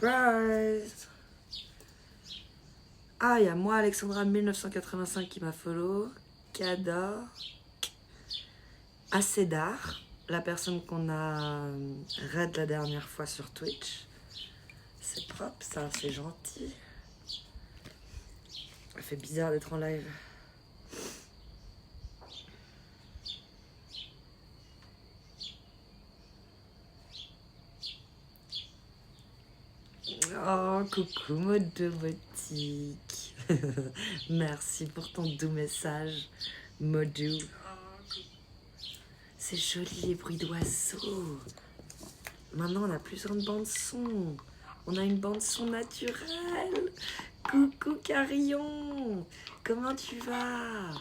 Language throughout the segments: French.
Surprise. Ah, il y a moi, Alexandra 1985 qui m'a follow. Kador. Acédar, la personne qu'on a raid la dernière fois sur Twitch. C'est propre ça, c'est gentil. Ça fait bizarre d'être en live. Oh, coucou Modo Boutique. Merci pour ton doux message, Modo. C'est joli les bruits d'oiseaux. Maintenant, on n'a plus besoin de bande-son. On a une bande-son naturelle. Coucou Carillon. Comment tu vas?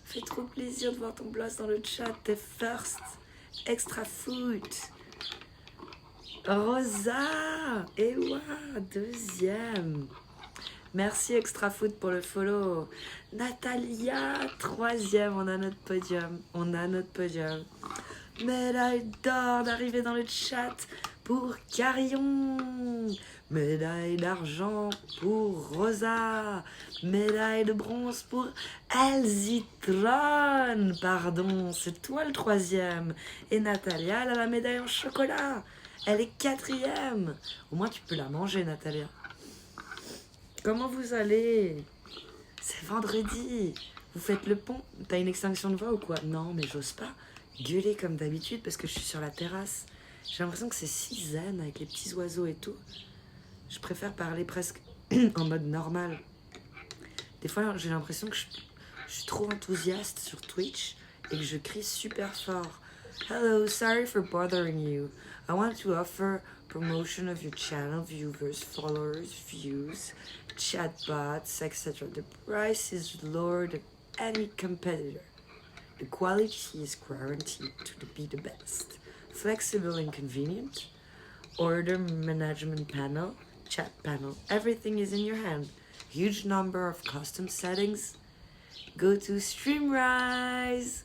Fait trop plaisir de voir ton blast dans le chat. T'es first. Extra foot. Rosa. Ewa, deuxième. Merci Extra Foot pour le follow. Natalia, troisième. On a notre podium. Médaille d'or d'arriver dans le chat pour Carillon. Médaille d'argent pour Rosa. Médaille de bronze pour Elzitron. Pardon, c'est toi le troisième. Et Natalia, elle a la médaille en chocolat. Elle est quatrième. Au moins, tu peux la manger, Natalia. Comment vous allez? C'est vendredi. Vous faites le pont? T'as une extinction de voix ou quoi? Non, mais j'ose pas gueuler comme d'habitude parce que je suis sur la terrasse. J'ai l'impression que c'est si zen avec les petits oiseaux et tout. Je préfère parler presque en mode normal. Des fois, j'ai l'impression que je suis trop enthousiaste sur Twitch et que je crie super fort. Hello, sorry for bothering you. I want to offer promotion of your channel, viewers, followers, views, chatbots, etc. The price is lower than any competitor. The quality is guaranteed to be the best. Flexible and convenient. Order management panel, chat panel. Everything is in your hand. Huge number of custom settings. Go to Streamrise.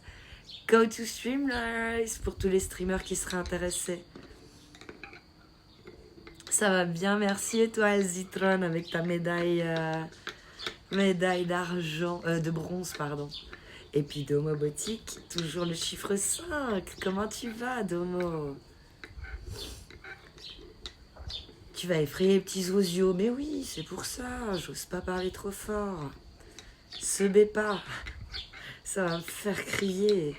Go to Streamrise pour tous les streamers qui seraient intéressés. Ça va bien, merci. Et toi, Elzitron, avec ta médaille d'argent, de bronze, pardon. Et puis Domo Boutique, toujours le chiffre 5. Comment tu vas, Domo? Tu vas effrayer les petits osios. Mais oui, c'est pour ça. J'ose pas parler trop fort. Se baie pas. Ça va me faire crier.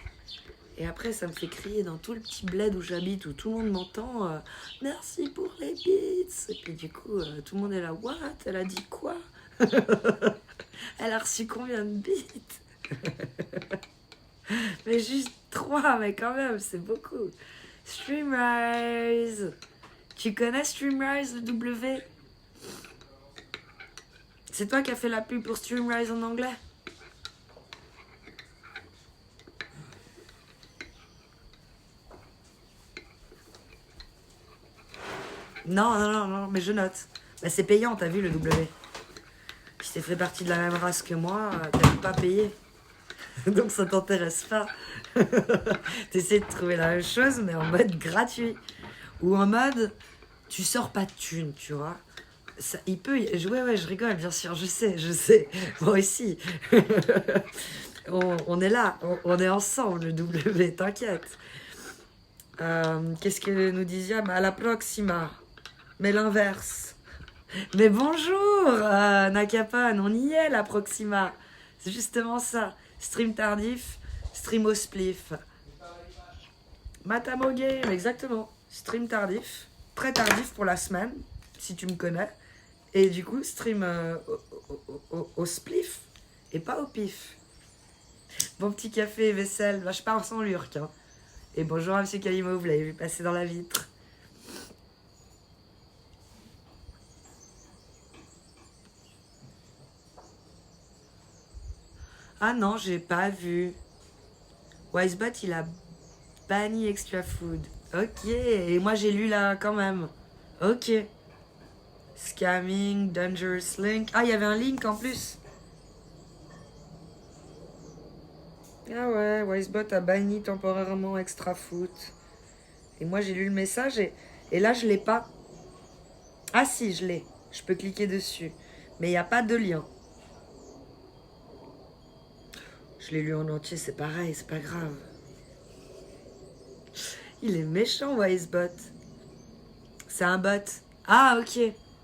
Et après, ça me fait crier dans tout le petit bled où j'habite, où tout le monde m'entend. Merci pour les bits. Et puis du coup, tout le monde est là. What? Elle a dit quoi? Elle a reçu combien de bits? Mais juste 3, mais quand même, c'est beaucoup. Streamrise. Tu connais Streamrise, le W? C'est toi qui as fait la pub pour Streamrise en anglais? Non, mais je note. Bah, c'est payant, t'as vu le W. Si t'es fait partie de la même race que moi, t'as pas payé. Donc ça t'intéresse pas. T'essaies de trouver la même chose, mais en mode gratuit. Ou en mode, tu sors pas de thunes, tu vois. Ça, il peut... Ouais, je rigole, bien sûr, je sais. Moi aussi. on est là, on est ensemble, le W, t'inquiète. Qu'est-ce que nous disait? À la Proxima. Mais l'inverse. Mais bonjour, Nakapan, on y est, la Proxima. C'est justement ça. Stream tardif, stream au spliff. Matamo Game, exactement. Stream tardif, très tardif pour la semaine, si tu me connais. Et du coup, stream au spliff et pas au pif. Bon petit café et vaisselle, bah, je pars sans lurk. Hein. Et bonjour à monsieur Calimo, vous l'avez vu passer dans la vitre. Ah non, j'ai pas vu. Wisebot, il a banni Extra Food. Ok, et moi j'ai lu là quand même. Ok. Scamming, dangerous link. Ah, il y avait un link en plus. Ah ouais, Wisebot a banni temporairement Extra Food. Et moi j'ai lu le message et là je l'ai pas. Ah si, je l'ai. Je peux cliquer dessus. Mais il n'y a pas de lien. Je l'ai lu en entier, c'est pareil, c'est pas grave. Il est méchant, Wisebot. C'est un bot. Ah, ok.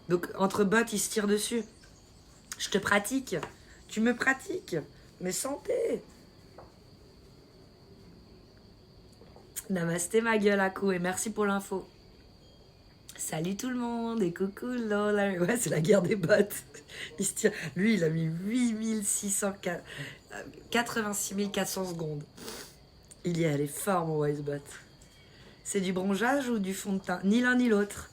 Donc, entre bots, ils se tirent dessus. Je te pratique. Tu me pratiques. Mais santé. Namasté, ma gueule à coup, et merci pour l'info. Salut tout le monde, et coucou Lola. Ouais, c'est la guerre des bots. Il se tire. Lui, il a mis 86 400 secondes. Il y est allé fort, mon Wisebot. C'est du bronzage ou du fond de teint? Ni l'un ni l'autre.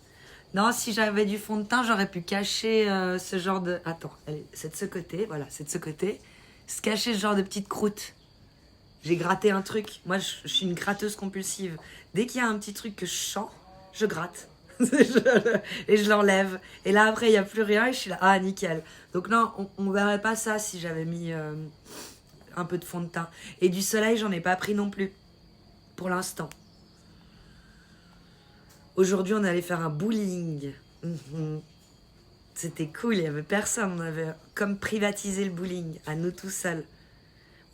Non, si j'avais du fond de teint, j'aurais pu cacher ce genre de... Attends, allez, c'est de ce côté, voilà, c'est de ce côté. Se cacher ce genre de petite croûte. J'ai gratté un truc. Moi, je suis une gratteuse compulsive. Dès qu'il y a un petit truc que je sens, je gratte. Et je l'enlève. Et là, après, il n'y a plus rien et je suis là, ah, nickel. Donc non, on ne verrait pas ça si j'avais mis un peu de fond de teint. Et du soleil, j'en ai pas pris non plus. Pour l'instant. Aujourd'hui, on allait faire un bowling. C'était cool, il n'y avait personne. On avait comme privatisé le bowling, à nous tout seuls.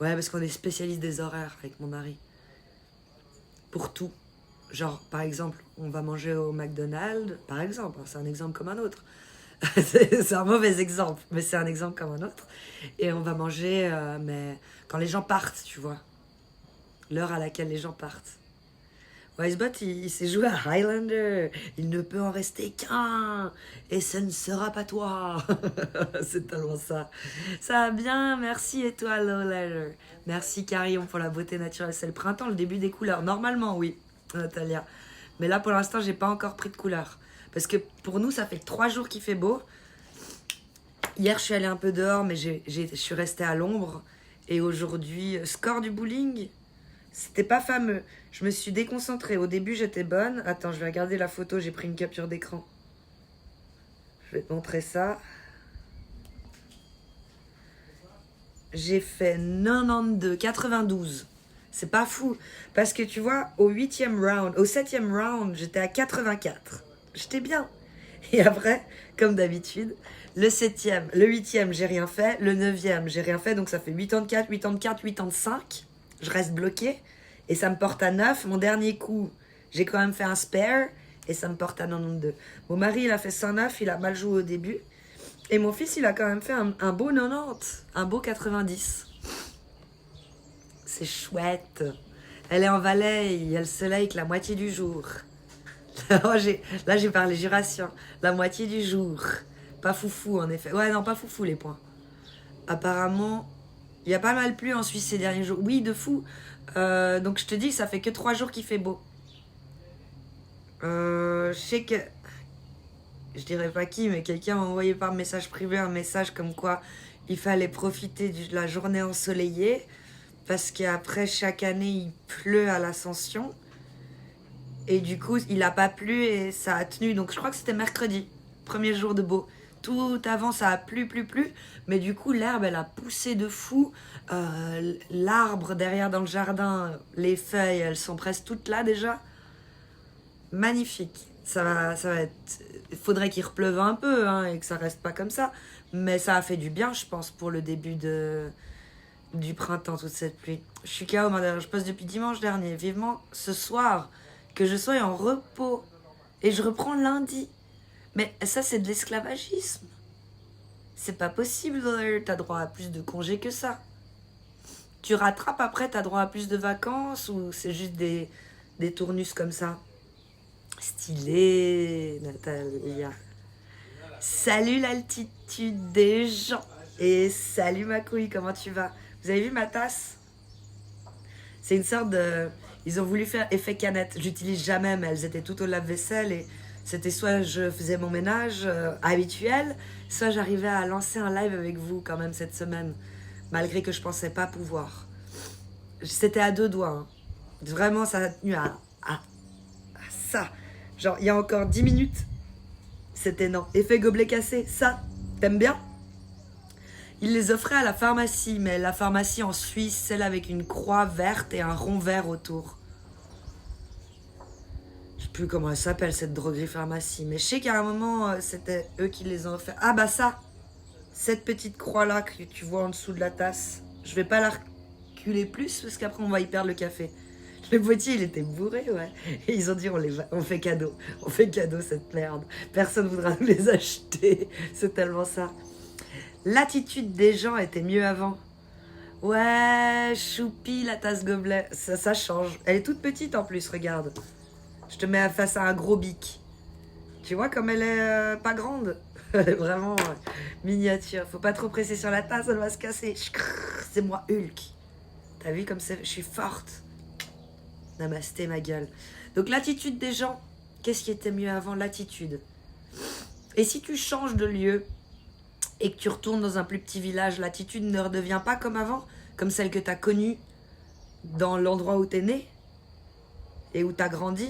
Ouais, parce qu'on est spécialiste des horaires avec mon mari. Pour tout. Genre, par exemple, on va manger au McDonald's. Par exemple, c'est un exemple comme un autre. C'est un mauvais exemple, mais c'est un exemple comme un autre. Et on va manger, mais quand les gens partent, tu vois. L'heure à laquelle les gens partent. Wisebot, il s'est joué à Highlander. Il ne peut en rester qu'un. Et ce ne sera pas toi. C'est tellement ça. Ça va bien, merci et toi, Lola. Merci Carillon pour la beauté naturelle. C'est le printemps, le début des couleurs. Normalement, oui, Natalia. Mais là, pour l'instant, j'ai pas encore pris de couleur. Parce que pour nous, ça fait 3 jours qu'il fait beau. Hier, je suis allée un peu dehors, mais je suis restée à l'ombre. Et aujourd'hui, score du bowling, c'était pas fameux. Je me suis déconcentrée. Au début, j'étais bonne. Attends, je vais regarder la photo. J'ai pris une capture d'écran. Je vais te montrer ça. J'ai fait 92. C'est pas fou. Parce que tu vois, au 7e round, j'étais à 84. J'étais bien. Et après, comme d'habitude, le 8e, j'ai rien fait. Le 9e, j'ai rien fait. Donc ça fait 84, 85. Je reste bloquée. Et ça me porte à 9. Mon dernier coup, j'ai quand même fait un spare. Et ça me porte à 92. Mon mari, il a fait 109. Il a mal joué au début. Et mon fils, il a quand même fait un beau 90. Un beau 90. C'est chouette. Elle est en Valais. Il y a le soleil que la moitié du jour. Là, j'ai parlé juration. La moitié du jour. Pas foufou, en effet. Ouais, non, pas foufou, les points. Apparemment, il y a pas mal plu en Suisse ces derniers jours. Oui, de fou. Donc je te dis, ça fait que 3 jours qu'il fait beau. Je sais que... Je dirais pas qui, mais quelqu'un m'a envoyé par message privé un message comme quoi il fallait profiter de la journée ensoleillée parce qu'après chaque année il pleut à l'Ascension. Et du coup, il n'a pas plu et ça a tenu. Donc je crois que c'était mercredi, premier jour de beau. Tout avant, ça a plu. Mais du coup, l'herbe, elle a poussé de fou. L'arbre derrière dans le jardin, les feuilles, elles sont presque toutes là déjà. Magnifique. Ça va être... Il faudrait qu'il repleuve un peu hein, et que ça reste pas comme ça. Mais ça a fait du bien, je pense, pour le début du printemps, toute cette pluie. Je suis KO, je poste depuis dimanche dernier. Vivement ce soir que je sois en repos. Et je reprends lundi. Mais ça, c'est de l'esclavagisme. C'est pas possible, t'as droit à plus de congés que ça. Tu rattrapes après, t'as droit à plus de vacances ou c'est juste des tournus comme ça? Stylé, Natalia. Salut l'altitude des gens. Et salut ma couille, comment tu vas? Vous avez vu ma tasse? C'est une sorte de... Ils ont voulu faire effet canette. J'utilise jamais, mais elles étaient toutes au lave-vaisselle et c'était soit je faisais mon ménage habituel, soit j'arrivais à lancer un live avec vous quand même cette semaine, malgré que je pensais pas pouvoir. C'était à 2 doigts. Hein. Vraiment, ça a tenu à ça. Genre, il y a encore 10 minutes, c'était non. Effet gobelet cassé, ça, t'aimes bien? Ils les offraient à la pharmacie, mais la pharmacie en Suisse, celle avec une croix verte et un rond vert autour. Je plus comment elle s'appelle cette droguerie pharmacie, mais je sais qu'à un moment, c'était eux qui les ont offerts. Ah bah ça, cette petite croix-là que tu vois en dessous de la tasse, je vais pas la reculer plus parce qu'après on va y perdre le café. Le potier, il était bourré, ouais. Et ils ont dit, on fait cadeau. On fait cadeau cette merde. Personne voudra nous les acheter. C'est tellement ça. L'attitude des gens était mieux avant. Ouais, choupi, la tasse gobelet. Ça change. Elle est toute petite en plus, regarde. Je te mets face à un gros bic. Tu vois comme elle est pas grande. Elle est vraiment miniature. Faut pas trop presser sur la tasse, elle va se casser. C'est moi Hulk. T'as vu comme je suis forte. Namasté ma gueule. Donc l'attitude des gens, qu'est-ce qui était mieux avant? L'attitude. Et si tu changes de lieu et que tu retournes dans un plus petit village, l'attitude ne redevient pas comme avant, comme celle que tu as connue dans l'endroit où tu es né et où tu as grandi.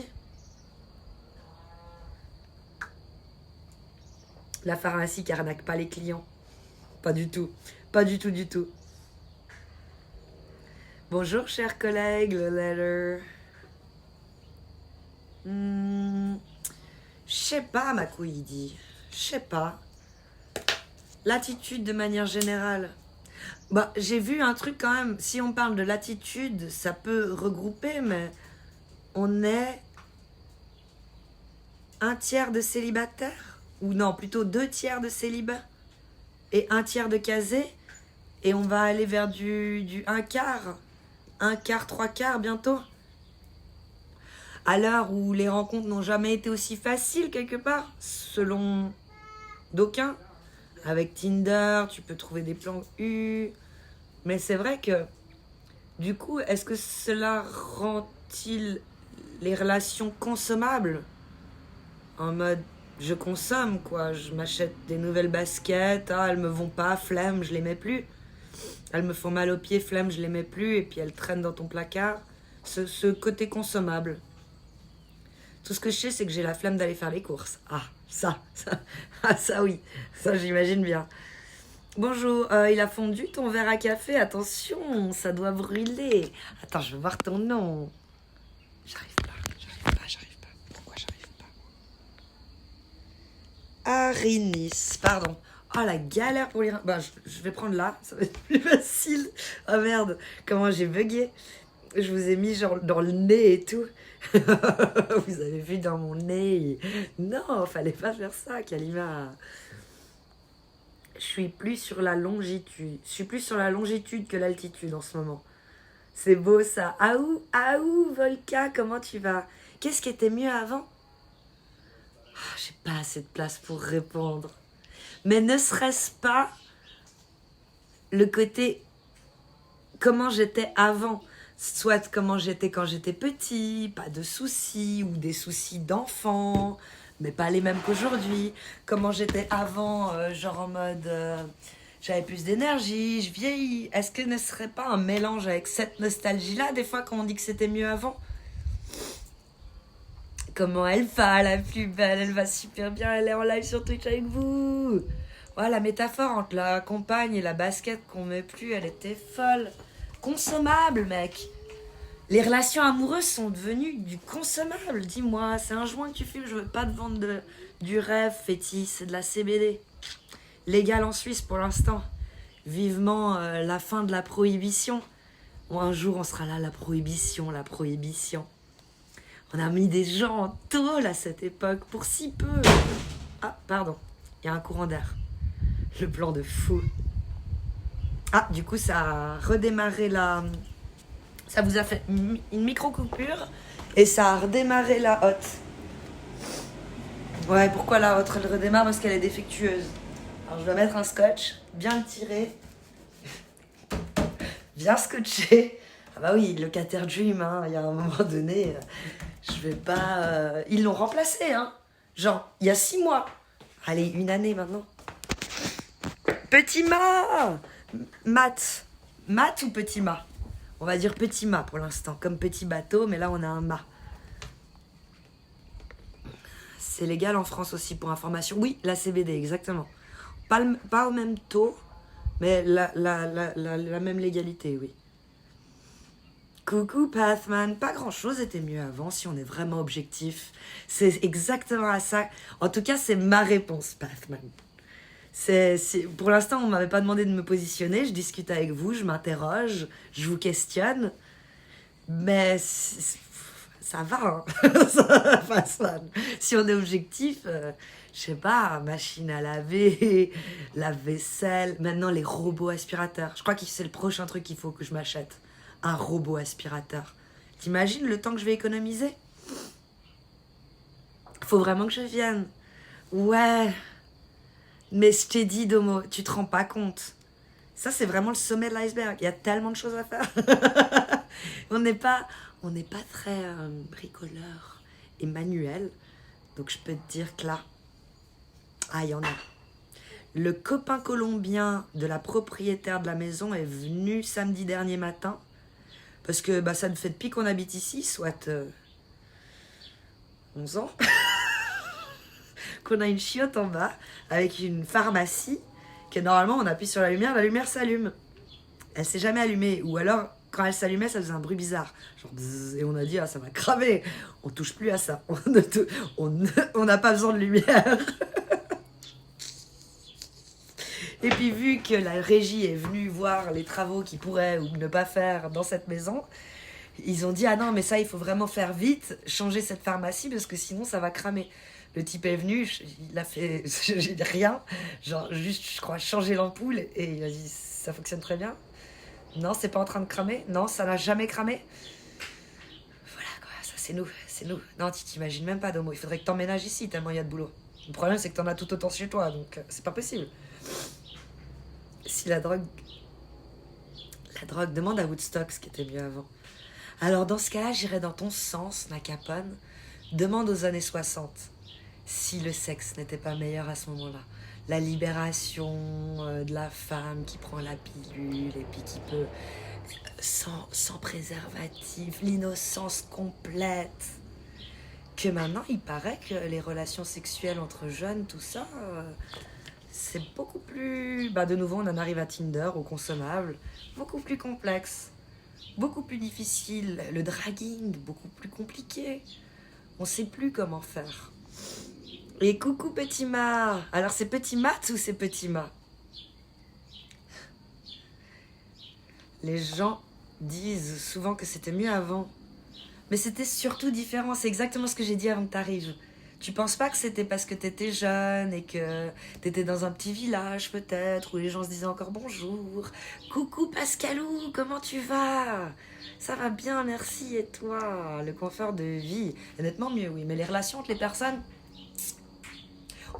La pharmacie qui arnaque pas les clients. Pas du tout. Pas du tout, du tout. Bonjour, chers collègues, le letter. Je sais pas, ma couille dit. Je sais pas. L'attitude de manière générale. Bah, j'ai vu un truc quand même. Si on parle de l'attitude, ça peut regrouper, mais on est un tiers de célibataires. Ou non, plutôt 2 tiers de célibat. Et 1 tiers de casé. Et on va aller vers du 1/4. 1/4, 3/4 bientôt. À l'heure où les rencontres n'ont jamais été aussi faciles quelque part, selon d'aucuns. Avec Tinder, tu peux trouver des plans U. Mais c'est vrai que, du coup, est-ce que cela rend-il les relations consommables? En mode, je consomme, quoi. Je m'achète des nouvelles baskets. Ah, elles me vont pas, flemme, je les mets plus. Elles me font mal aux pieds, flemme, je les mets plus. Et puis elles traînent dans ton placard. Ce côté consommable. Tout ce que je sais, c'est que j'ai la flemme d'aller faire les courses. Ah, ça oui, ça j'imagine bien. Bonjour, il a fondu ton verre à café, attention, ça doit brûler. Attends, je veux voir ton nom. J'arrive pas. Pourquoi j'arrive pas? Arinis, pardon. Oh, la galère pour lire. Bah, je vais prendre là, ça va être plus facile. Oh merde, comment j'ai bugué. Je vous ai mis genre dans le nez et tout. Vous avez vu dans mon nez. Non, fallait pas faire ça, Kalima. Je suis plus sur la longitude. Je suis plus sur la longitude que l'altitude en ce moment. C'est beau ça. Aou, Volca, comment tu vas? Qu'est-ce qui était mieux avant? J'ai pas assez de place pour répondre. Mais ne serait-ce pas le côté comment j'étais avant? Soit comment j'étais quand j'étais petit, pas de soucis, ou des soucis d'enfant, mais pas les mêmes qu'aujourd'hui. Comment j'étais avant, genre en mode j'avais plus d'énergie, je vieillis. Est-ce que ne serait pas un mélange avec cette nostalgie-là, des fois quand on dit que c'était mieux avant? Comment elle va, la plus belle? Elle va super bien, elle est en live sur Twitch avec vous. Voilà, la métaphore entre la compagne et la basket qu'on met plus, elle était folle. Consommable, mec. Les relations amoureuses sont devenues du consommable. Dis-moi, c'est un joint que tu fumes, je veux pas te vendre du rêve, fétis, c'est de la CBD. Légal en Suisse pour l'instant. Vivement la fin de la prohibition. Bon, un jour, on sera là, la prohibition. On a mis des gens en tôle à cette époque pour si peu. Ah, pardon, il y a un courant d'air. Le plan de fou. Ah, du coup, ça a redémarré la... Ça vous a fait une micro-coupure et ça a redémarré la hotte. Ouais, pourquoi la hotte elle redémarre? Parce qu'elle est défectueuse. Alors, je dois mettre un scotch, bien le tirer, bien scotcher. Ah bah oui, le locataire Dream, hein, il y a un moment donné, je vais pas... Ils l'ont remplacé, hein. Genre, il y a 6 mois. Allez, 1 année maintenant. Petit mât! Mat ou petit mât? On va dire petit mât pour l'instant, comme petit bateau, mais là on a un mât. C'est légal en France aussi pour information. Oui, la CBD, exactement. Pas au même taux, mais la même légalité, oui. Coucou Pathman, pas grand chose était mieux avant si on est vraiment objectif. C'est exactement à ça. En tout cas, c'est ma réponse, Pathman. Pour l'instant, on m'avait pas demandé de me positionner. Je discute avec vous, je m'interroge, je vous questionne. Mais ça va, hein. Pathman. Si on est objectif, je sais pas, machine à laver, lave-vaisselle. Maintenant, les robots aspirateurs. Je crois que c'est le prochain truc qu'il faut que je m'achète. Un robot aspirateur. T'imagines le temps que je vais économiser? Faut vraiment que je vienne. Ouais. Mais je t'ai dit, Domo, tu te rends pas compte. Ça, c'est vraiment le sommet de l'iceberg. Il y a tellement de choses à faire. on n'est pas très bricoleur et manuel. Donc, je peux te dire que là, il y en a. Le copain colombien de la propriétaire de la maison est venu samedi dernier matin. Parce que ça ne fait depuis qu'on habite ici, soit 11 ans, qu'on a une chiotte en bas avec une pharmacie, que normalement on appuie sur la lumière s'allume. Elle s'est jamais allumée, ou alors quand elle s'allumait ça faisait un bruit bizarre. Genre bzzz, et on a dit ça va cramer, on touche plus à ça, on n'a pas besoin de lumière. Et puis vu que la régie est venue voir les travaux qu'ils pourraient ou ne pas faire dans cette maison, ils ont dit non mais ça il faut vraiment faire vite, changer cette pharmacie parce que sinon ça va cramer. Le type est venu, il a fait rien, genre juste je crois changer l'ampoule et il a dit ça fonctionne très bien. Non c'est pas en train de cramer, non ça n'a jamais cramé. Voilà quoi, ça c'est nous. Non tu t'imagines même pas Domo, il faudrait que t'emménages ici tellement il y a de boulot. Le problème c'est que t'en as tout autant chez toi donc c'est pas possible. Si la drogue, demande à Woodstock ce qui était mieux avant. Alors dans ce cas-là, j'irai dans ton sens, ma capone. Demande aux années 60 si le sexe n'était pas meilleur à ce moment-là. La libération de la femme qui prend la pilule et puis qui peut, sans préservatif, l'innocence complète. Que maintenant, il paraît que les relations sexuelles entre jeunes, tout ça... c'est beaucoup plus... de nouveau, on en arrive à Tinder, au consommable. Beaucoup plus complexe. Beaucoup plus difficile. Le dragging, beaucoup plus compliqué. On sait plus comment faire. Et coucou Petit Ma. Alors, c'est Petit Mat ou c'est Petit Ma? Les gens disent souvent que c'était mieux avant. Mais c'était surtout différent. C'est exactement ce que j'ai dit avant que t'arrives. Tu penses pas que c'était parce que t'étais jeune et que t'étais dans un petit village peut-être où les gens se disaient encore bonjour. Coucou Pascalou, comment tu vas? Ça va bien, merci. Et toi? Le confort de vie? Honnêtement mieux, oui. Mais les relations entre les personnes,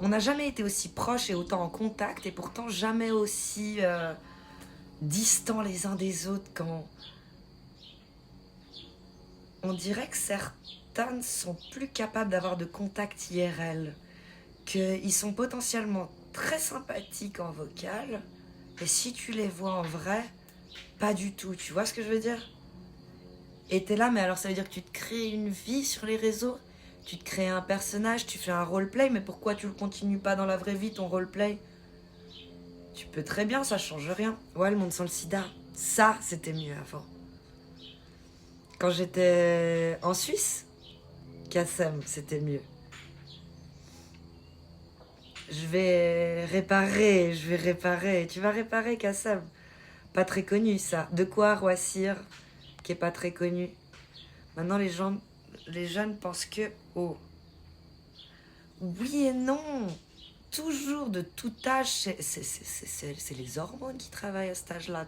on n'a jamais été aussi proches et autant en contact et pourtant jamais aussi distants les uns des autres quand... On dirait que certains sont plus capables d'avoir de contact IRL, qu'ils sont potentiellement très sympathiques en vocal, et si tu les vois en vrai, pas du tout. Tu vois ce que je veux dire? Et t'es là, mais alors ça veut dire que tu te crées une vie sur les réseaux, tu te crées un personnage, tu fais un roleplay, mais pourquoi tu le continues pas dans la vraie vie, ton roleplay? Tu peux très bien, ça change rien. Ouais, le monde sans le sida, ça c'était mieux avant. Quand j'étais en Suisse, Kassem, c'était mieux. Je vais réparer. Tu vas réparer, Kassem. Pas très connu, ça. De quoi, Roissir, qui est pas très connu. Maintenant, les jeunes pensent que... Oh. Oui et non. Toujours, de tout âge, c'est les hormones qui travaillent à cet âge-là.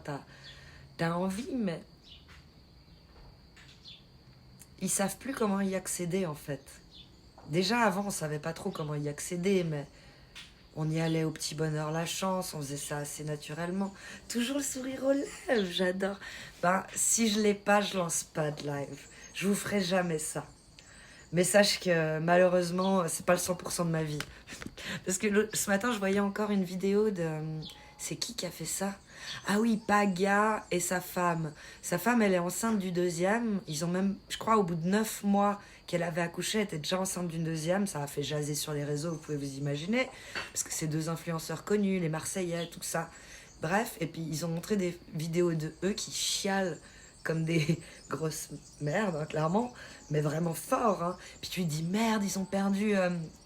T'as envie, mais... Ils savent plus comment y accéder, en fait. Déjà, avant, on savait pas trop comment y accéder, mais... On y allait au petit bonheur la chance, on faisait ça assez naturellement. Toujours le sourire aux lèvres, j'adore. Si je l'ai pas, je lance pas de live. Je vous ferai jamais ça. Mais sache que malheureusement, c'est pas le 100% de ma vie. Parce que ce matin, je voyais encore une vidéo de... C'est qui a fait ça? Ah oui, Paga et sa femme. Sa femme, elle est enceinte du deuxième. Ils ont même, je crois, au bout de 9 mois qu'elle avait accouché, elle était déjà enceinte d'une deuxième. Ça a fait jaser sur les réseaux, vous pouvez vous imaginer. Parce que c'est 2 influenceurs connus, les Marseillais, tout ça. Bref, et puis ils ont montré des vidéos de eux qui chialent comme des grosses merdes, hein, clairement, mais vraiment fort. Hein. Puis tu lui dis merde, ils ont perdu,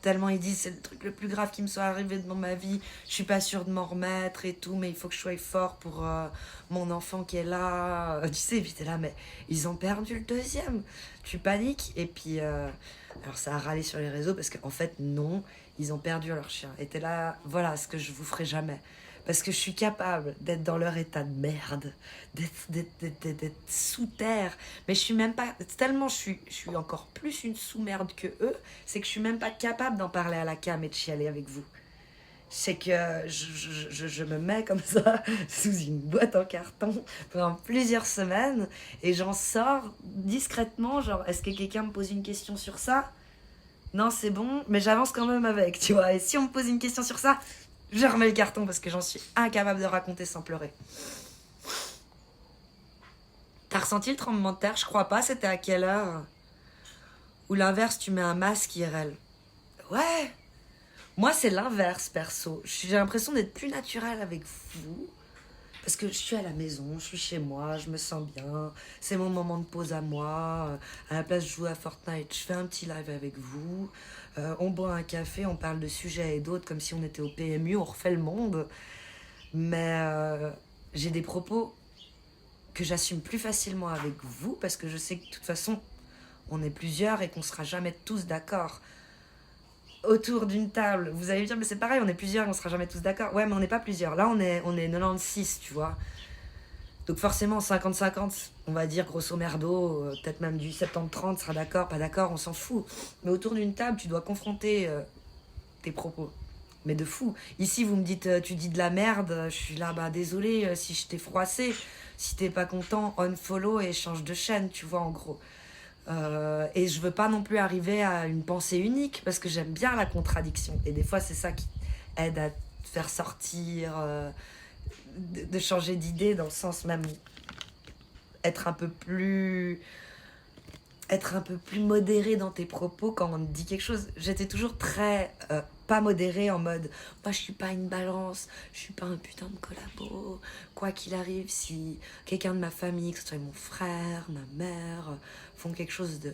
tellement ils disent c'est le truc le plus grave qui me soit arrivé dans ma vie, je suis pas sûre de m'en remettre et tout, mais il faut que je sois fort pour mon enfant qui est là. Tu sais, puis t'es là, mais ils ont perdu le deuxième. Tu paniques, et puis alors ça a râlé sur les réseaux parce qu'en fait, non, ils ont perdu leur chien. Et t'es là, voilà ce que je vous ferai jamais. Parce que je suis capable d'être dans leur état de merde, d'être sous terre. Mais je suis même pas... Tellement je suis encore plus une sous-merde que eux, c'est que je suis même pas capable d'en parler à la cam et de chialer avec vous. C'est que je me mets comme ça, sous une boîte en carton, pendant plusieurs semaines, et j'en sors discrètement, genre, est-ce que quelqu'un me pose une question sur ça ? Non, c'est bon, mais j'avance quand même avec, tu vois. Et si on me pose une question sur ça, je remets le carton parce que j'en suis incapable de raconter sans pleurer. T'as ressenti le tremblement de terre ? Je crois pas, c'était à quelle heure ? Ou l'inverse, tu mets un masque IRL ? Ouais. Moi, c'est l'inverse, perso. J'ai l'impression d'être plus naturelle avec vous. Parce que je suis à la maison, je suis chez moi, je me sens bien. C'est mon moment de pause à moi. À la place de jouer à Fortnite, je fais un petit live avec vous. On boit un café, on parle de sujets et d'autres comme si on était au PMU, on refait le monde. Mais j'ai des propos que j'assume plus facilement avec vous parce que je sais que de toute façon, on est plusieurs et qu'on sera jamais tous d'accord. Autour d'une table, vous allez me dire, mais c'est pareil, on est plusieurs et on sera jamais tous d'accord. Ouais, mais on n'est pas plusieurs. Là, on est 96, tu vois. Donc forcément, 50-50, on va dire grosso merdo, peut-être même du 70-30, sera d'accord, pas d'accord, on s'en fout. Mais autour d'une table, tu dois confronter tes propos. Mais de fou. Ici, vous me dites, tu dis de la merde, je suis là, bah désolé si je t'ai froissé. Si t'es pas content, unfollow et change de chaîne, tu vois, en gros. Et je veux pas non plus arriver à une pensée unique, parce que j'aime bien la contradiction. Et des fois, c'est ça qui aide à te faire sortir... de changer d'idée dans le sens même être un peu plus modéré dans tes propos quand on te dit quelque chose. J'étais toujours très pas modérée en mode moi je suis pas une balance, je suis pas un putain de collabo, quoi qu'il arrive, si quelqu'un de ma famille, que ce soit mon frère, ma mère, font quelque chose de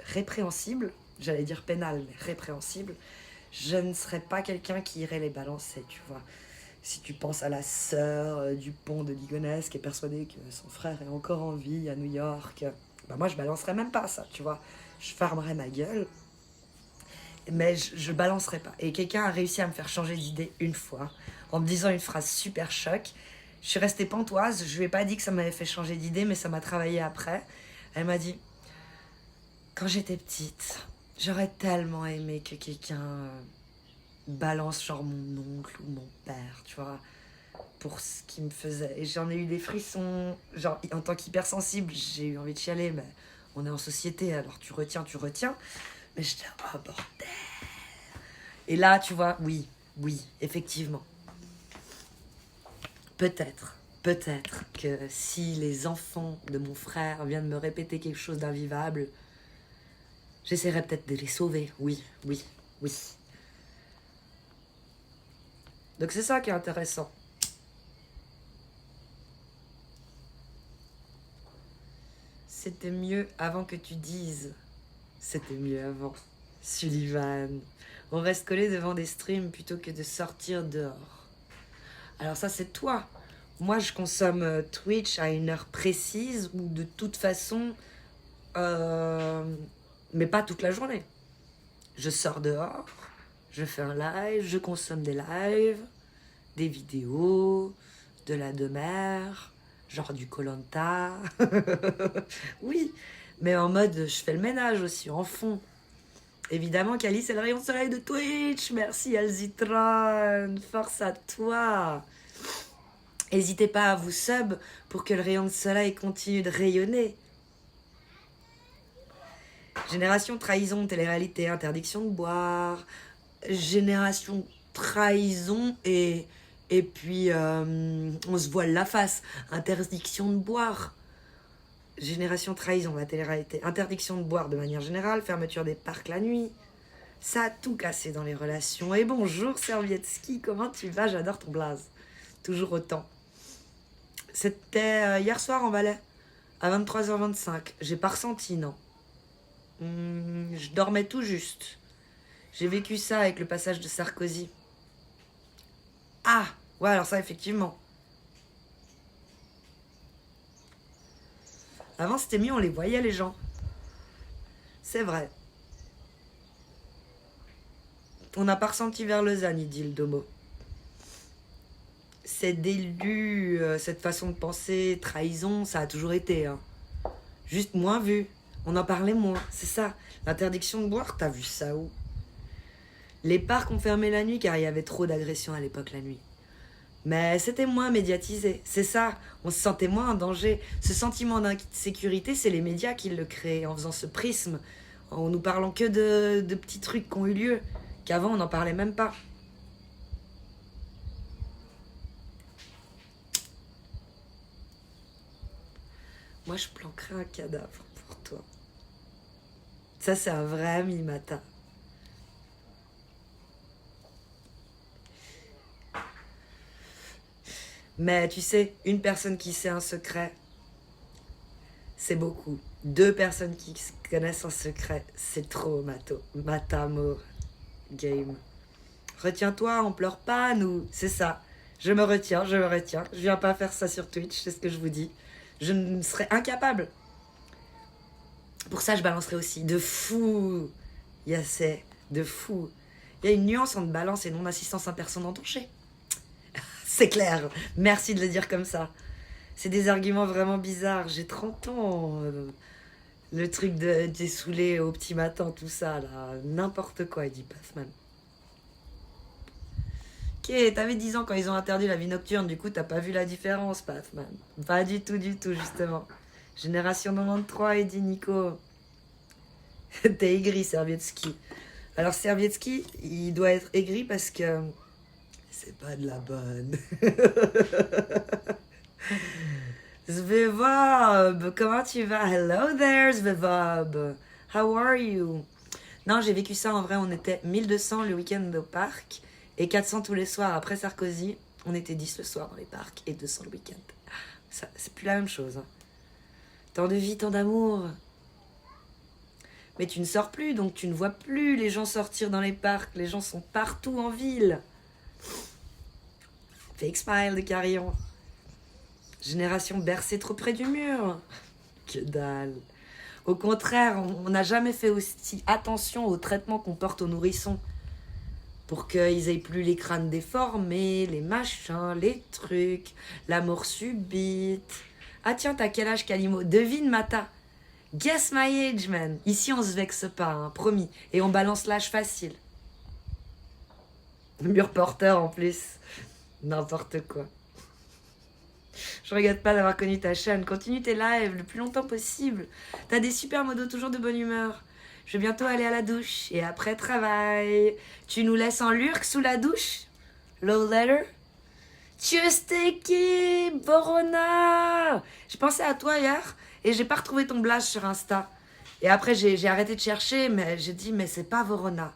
répréhensible, j'allais dire pénal mais répréhensible, je ne serais pas quelqu'un qui irait les balancer, tu vois. Si tu penses à la sœur Dupont de Ligonnès qui est persuadée que son frère est encore en vie à New York, bah moi je balancerais même pas ça, tu vois. Je fermerais ma gueule, mais je balancerais pas. Et quelqu'un a réussi à me faire changer d'idée une fois, en me disant une phrase super choc. Je suis restée pantoise, je lui ai pas dit que ça m'avait fait changer d'idée, mais ça m'a travaillé après. Elle m'a dit, quand j'étais petite, j'aurais tellement aimé que quelqu'un... balance genre mon oncle ou mon père, tu vois, pour ce qu'il me faisait. Et j'en ai eu des frissons, genre en tant qu'hypersensible, j'ai eu envie de chialer, mais on est en société, alors tu retiens. Mais j'étais, oh bordel. Et là, tu vois, oui, effectivement. Peut-être que si les enfants de mon frère viennent me répéter quelque chose d'invivable, j'essaierai peut-être de les sauver, oui. Donc c'est ça qui est intéressant. C'était mieux avant que tu dises. C'était mieux avant. Sullivan. On reste collé devant des streams plutôt que de sortir dehors. Alors ça c'est toi. Moi je consomme Twitch à une heure précise ou de toute façon... mais pas toute la journée. Je sors dehors. Je fais un live, je consomme des lives, des vidéos, de la demeure, genre du Koh-Lanta. Oui, mais en mode, je fais le ménage aussi, en fond. Évidemment, Cali, c'est le rayon de soleil de Twitch. Merci, Alzitron. Force à toi. N'hésitez pas à vous sub pour que le rayon de soleil continue de rayonner. Génération trahison, télé-réalité, interdiction de boire... Génération trahison et puis on se voile la face, interdiction de boire, génération trahison, la télé-réalité, interdiction de boire de manière générale, fermeture des parcs la nuit, ça a tout cassé dans les relations. Et bonjour Servietski, comment tu vas? J'adore ton blaze, toujours autant. C'était hier soir en Valais, À 23h25. J'ai pas ressenti, non. Je dormais tout juste. J'ai vécu ça avec le passage de Sarkozy. Ah, ouais, alors ça, effectivement. Avant, c'était mieux, on les voyait, les gens. C'est vrai. On n'a pas ressenti vers Lausanne, il dit le domo. C'est d'élu, cette façon de penser, trahison, ça a toujours été. Hein. Juste moins vu. On en parlait moins, c'est ça. L'interdiction de boire, t'as vu ça où? Les parcs ont fermé la nuit car il y avait trop d'agressions à l'époque la nuit. Mais c'était moins médiatisé, c'est ça. On se sentait moins en danger. Ce sentiment d'insécurité, c'est les médias qui le créent en faisant ce prisme, en nous parlant que de petits trucs qui ont eu lieu, qu'avant on n'en parlait même pas. Moi, je planquerais un cadavre pour toi. Ça, c'est un vrai mimata. Mais tu sais, une personne qui sait un secret, c'est beaucoup. 2 personnes qui connaissent un secret, c'est trop, Matamo game. Retiens-toi, on pleure pas, nous. C'est ça. Je me retiens, je me retiens. Je viens pas faire ça sur Twitch, c'est ce que je vous dis. Je ne serais incapable. Pour ça, je balancerai aussi. De fou. Yassé, de fou. Il y a une nuance entre balance et non-assistance à personne en danger. C'est clair. Merci de le dire comme ça. C'est des arguments vraiment bizarres. J'ai 30 ans. Le truc de saoulé au petit matin, tout ça, là. N'importe quoi, il dit Pathman. Ok, t'avais 10 ans quand ils ont interdit la vie nocturne, du coup t'as pas vu la différence, Pathman. Pas du tout, justement. Génération 93, il dit Nico. T'es aigri, Servietsky. Alors Servietsky, il doit être aigri parce que c'est pas de la bonne. Svevob, comment tu vas? Hello there, Svevob. How are you? Non, j'ai vécu ça en vrai, on était 1200 le week-end au parc et 400 tous les soirs après Sarkozy. On était 10 le soir dans les parcs et 200 le week-end. Ça, c'est plus la même chose. Hein. Tant de vie, tant d'amour. Mais tu ne sors plus, donc tu ne vois plus les gens sortir dans les parcs. Les gens sont partout en ville. Fake smile de Carillon. Génération bercée trop près du mur. Que dalle. Au contraire, on n'a jamais fait aussi attention au traitement qu'on porte aux nourrissons. Pour qu'ils aient plus les crânes déformés, les machins, les trucs, la mort subite. Ah tiens, t'as quel âge, Kalimo? Devine, Mata. Guess my age, man. Ici, on se vexe pas, hein, promis. Et on balance l'âge facile. Mur porteur, en plus. N'importe quoi. Je regrette pas d'avoir connu ta chaîne. Continue tes lives le plus longtemps possible. T'as des super modos toujours de bonne humeur. Je vais bientôt aller à la douche. Et après travail. Tu nous laisses en lurk sous la douche? Low letter? Tchusteki, Borona. J'ai pensé à toi hier et j'ai pas retrouvé ton blast sur Insta. Et après j'ai arrêté de chercher, mais j'ai dit mais c'est pas Vorona.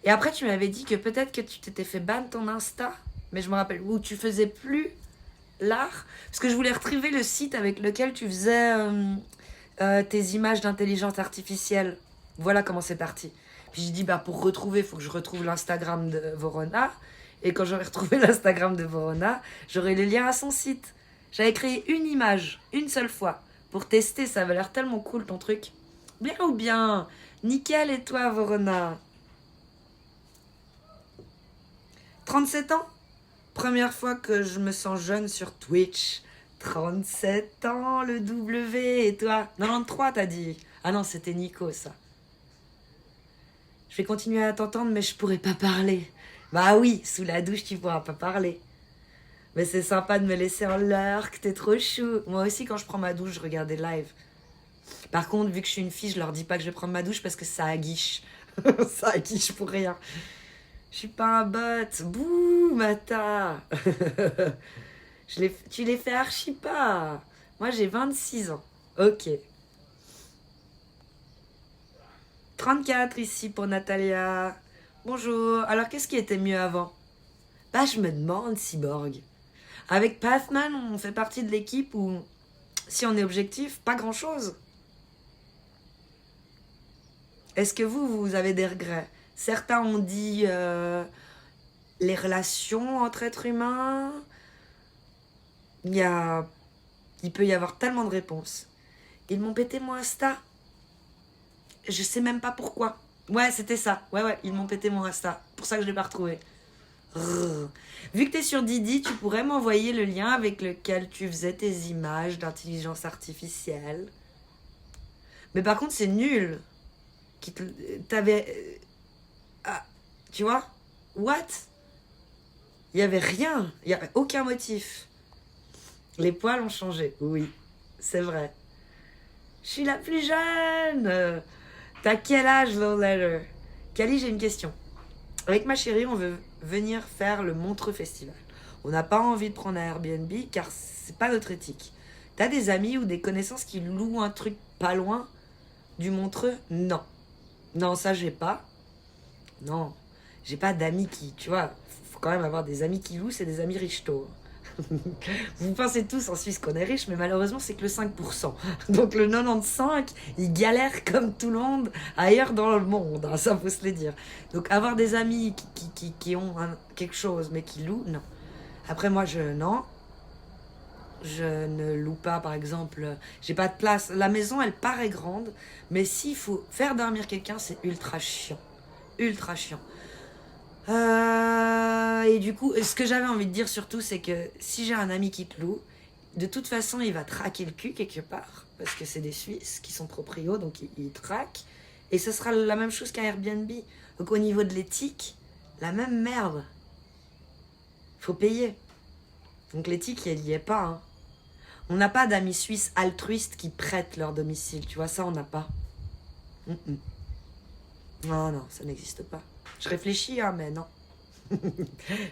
Et après tu m'avais dit que peut-être que tu t'étais fait ban ton Insta, mais je me rappelle où tu faisais plus l'art, parce que je voulais retrouver le site avec lequel tu faisais tes images d'intelligence artificielle. Voilà comment c'est parti. Puis j'ai dit bah pour retrouver, il faut que je retrouve l'Instagram de Vorona. Et quand j'aurai retrouvé l'Instagram de Vorona, j'aurai le lien à son site. J'avais créé une image, une seule fois, pour tester. Ça avait l'air tellement cool ton truc. Bien ou bien? Nickel, et toi, Vorona? 37 ans? Première fois que je me sens jeune sur Twitch. 37 ans, le W. Et toi? 93, t'as dit? Ah non, c'était Nico, ça. Je vais continuer à t'entendre, mais je pourrais pas parler. Bah oui, sous la douche, tu pourras pas parler. Mais c'est sympa de me laisser en lurk, t'es trop chou. Moi aussi, quand je prends ma douche, je regarde des lives. Par contre, vu que je suis une fille, je leur dis pas que je vais prendre ma douche parce que ça aguiche. Ça aguiche pour rien. Je suis pas un bot. Bouh, Mata. Tu les fais archi pas. Moi, j'ai 26 ans. Ok. 34 ici pour Natalia. Bonjour. Alors, qu'est-ce qui était mieux avant? Bah, je me demande, Cyborg. Avec Pathman, on fait partie de l'équipe où Si on est objectif, pas grand-chose. Est-ce que vous avez des regrets? Certains ont dit les relations entre êtres humains. Il peut y avoir tellement de réponses. Ils m'ont pété mon Insta. Je sais même pas pourquoi. Ouais, c'était ça. Ouais, ils m'ont pété mon Insta. Pour ça que je l'ai pas retrouvé. Vu que t'es sur Didi, tu pourrais m'envoyer le lien avec lequel tu faisais tes images d'intelligence artificielle. Mais par contre, c'est nul. T'avais... Ah, tu vois? What? Il y avait rien. Il y avait aucun motif. Les poils ont changé. Oui, c'est vrai. Je suis la plus jeune. T'as quel âge, Low Letter? Kali, j'ai une question. Avec ma chérie, on veut venir faire le Montreux Festival. On n'a pas envie de prendre un Airbnb car c'est pas notre éthique. T'as des amis ou des connaissances qui louent un truc pas loin du Montreux? Non. Non, ça j'ai pas. Non. J'ai pas d'amis qui, tu vois, faut quand même avoir des amis qui louent, c'est des amis richetos. Vous pensez tous en Suisse qu'on est riche, mais malheureusement c'est que le 5%. Donc le 95, il galère comme tout le monde ailleurs dans le monde, hein, ça faut se le dire. Donc avoir des amis qui ont quelque chose mais qui louent, non. Après moi je ne loue pas par exemple, j'ai pas de place. La maison elle paraît grande, mais s'il faut faire dormir quelqu'un c'est ultra chiant. Ultra chiant. Et du coup, ce que j'avais envie de dire surtout, c'est que si j'ai un ami qui te loue, de toute façon, il va traquer le cul quelque part, parce que c'est des Suisses qui sont proprios, donc ils traquent. Et ce sera la même chose qu'un Airbnb. Donc au niveau de l'éthique, la même merde. Faut payer. Donc l'éthique, elle y est pas. Hein. On n'a pas d'amis suisses altruistes qui prêtent leur domicile. Tu vois, ça, on n'a pas. Non, ça n'existe pas. Je réfléchis, hein, mais non.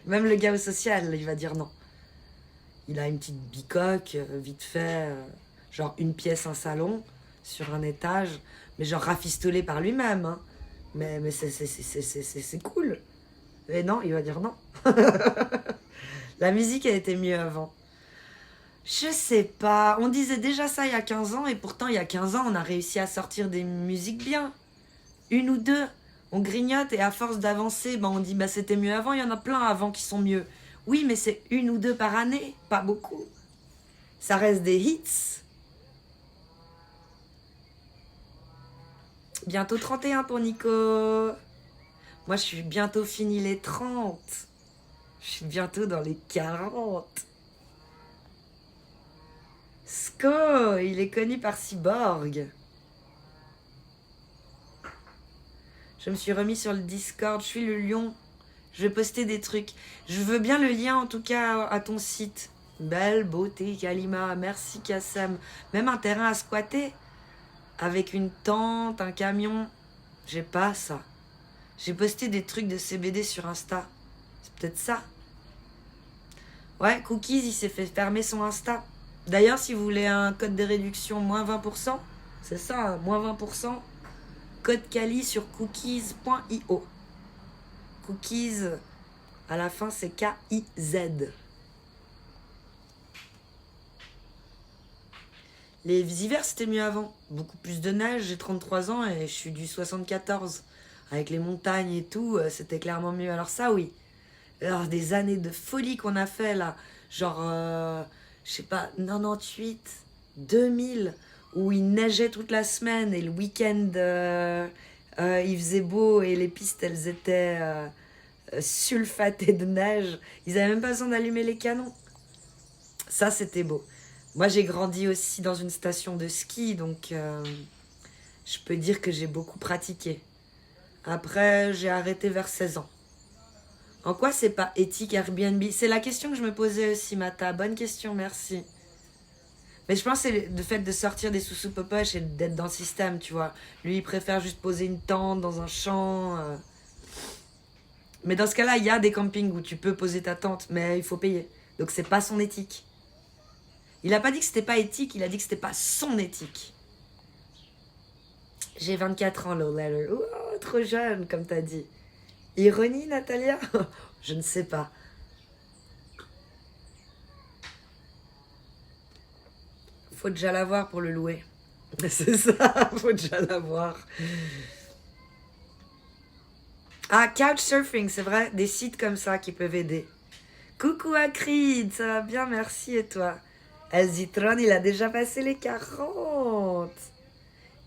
Même le gars au social, il va dire non. Il a une petite bicoque, vite fait, genre une pièce, un salon, sur un étage, mais genre rafistolé par lui-même. Hein. Mais c'est cool. Et non, il va dire non. La musique, elle était mieux avant. Je sais pas. On disait déjà ça il y a 15 ans, et pourtant, il y a 15 ans, on a réussi à sortir des musiques bien. Une ou deux. On grignote et à force d'avancer, on dit c'était mieux avant, il y en a plein avant qui sont mieux. Oui, mais c'est une ou deux par année, pas beaucoup. Ça reste des hits. Bientôt 31 pour Nico. Moi, je suis bientôt fini les 30. Je suis bientôt dans les 40. Sko, il est connu par Cyborg. Je me suis remis sur le Discord, je suis le lion. Je vais poster des trucs. Je veux bien le lien en tout cas à ton site. Belle beauté Kalima, merci Kassem. Même un terrain à squatter. Avec une tente, un camion. J'ai pas ça. J'ai posté des trucs de CBD sur Insta. C'est peut-être ça. Ouais, Cookies, il s'est fait fermer son Insta. D'ailleurs, si vous voulez un code de réduction moins 20%, c'est ça, moins 20%. Code Kali sur cookies.io. Cookies, à la fin, c'est K-I-Z. Les hivers, c'était mieux avant. Beaucoup plus de neige, j'ai 33 ans et je suis du 74. Avec les montagnes et tout, c'était clairement mieux. Alors ça, oui. Alors, des années de folie qu'on a fait, là. Genre, je sais pas, 98, 2000... où il neigeait toute la semaine et le week-end il faisait beau et les pistes elles étaient sulfatées de neige. Ils avaient même pas besoin d'allumer les canons. Ça c'était beau. Moi j'ai grandi aussi dans une station de ski donc je peux dire que j'ai beaucoup pratiqué. Après j'ai arrêté vers 16 ans. En quoi c'est pas éthique Airbnb? C'est la question que je me posais aussi Mata. Bonne question, merci. Mais je pense que c'est le fait de sortir des sous-sous popoches et d'être dans le système, tu vois. Lui, il préfère juste poser une tente dans un champ. Mais dans ce cas-là, il y a des campings où tu peux poser ta tente, mais il faut payer. Donc c'est pas son éthique. Il a pas dit que c'était pas éthique, il a dit que c'était pas son éthique. J'ai 24 ans, Low Letter. Oh, trop jeune, comme t'as dit. Ironie, Natalia? Je ne sais pas. Faut déjà l'avoir pour le louer. C'est ça, faut déjà l'avoir. Ah, Couchsurfing, c'est vrai, des sites comme ça qui peuvent aider. Coucou Akrid, ça va bien, merci, et toi? Elzitron, il a déjà passé les 40.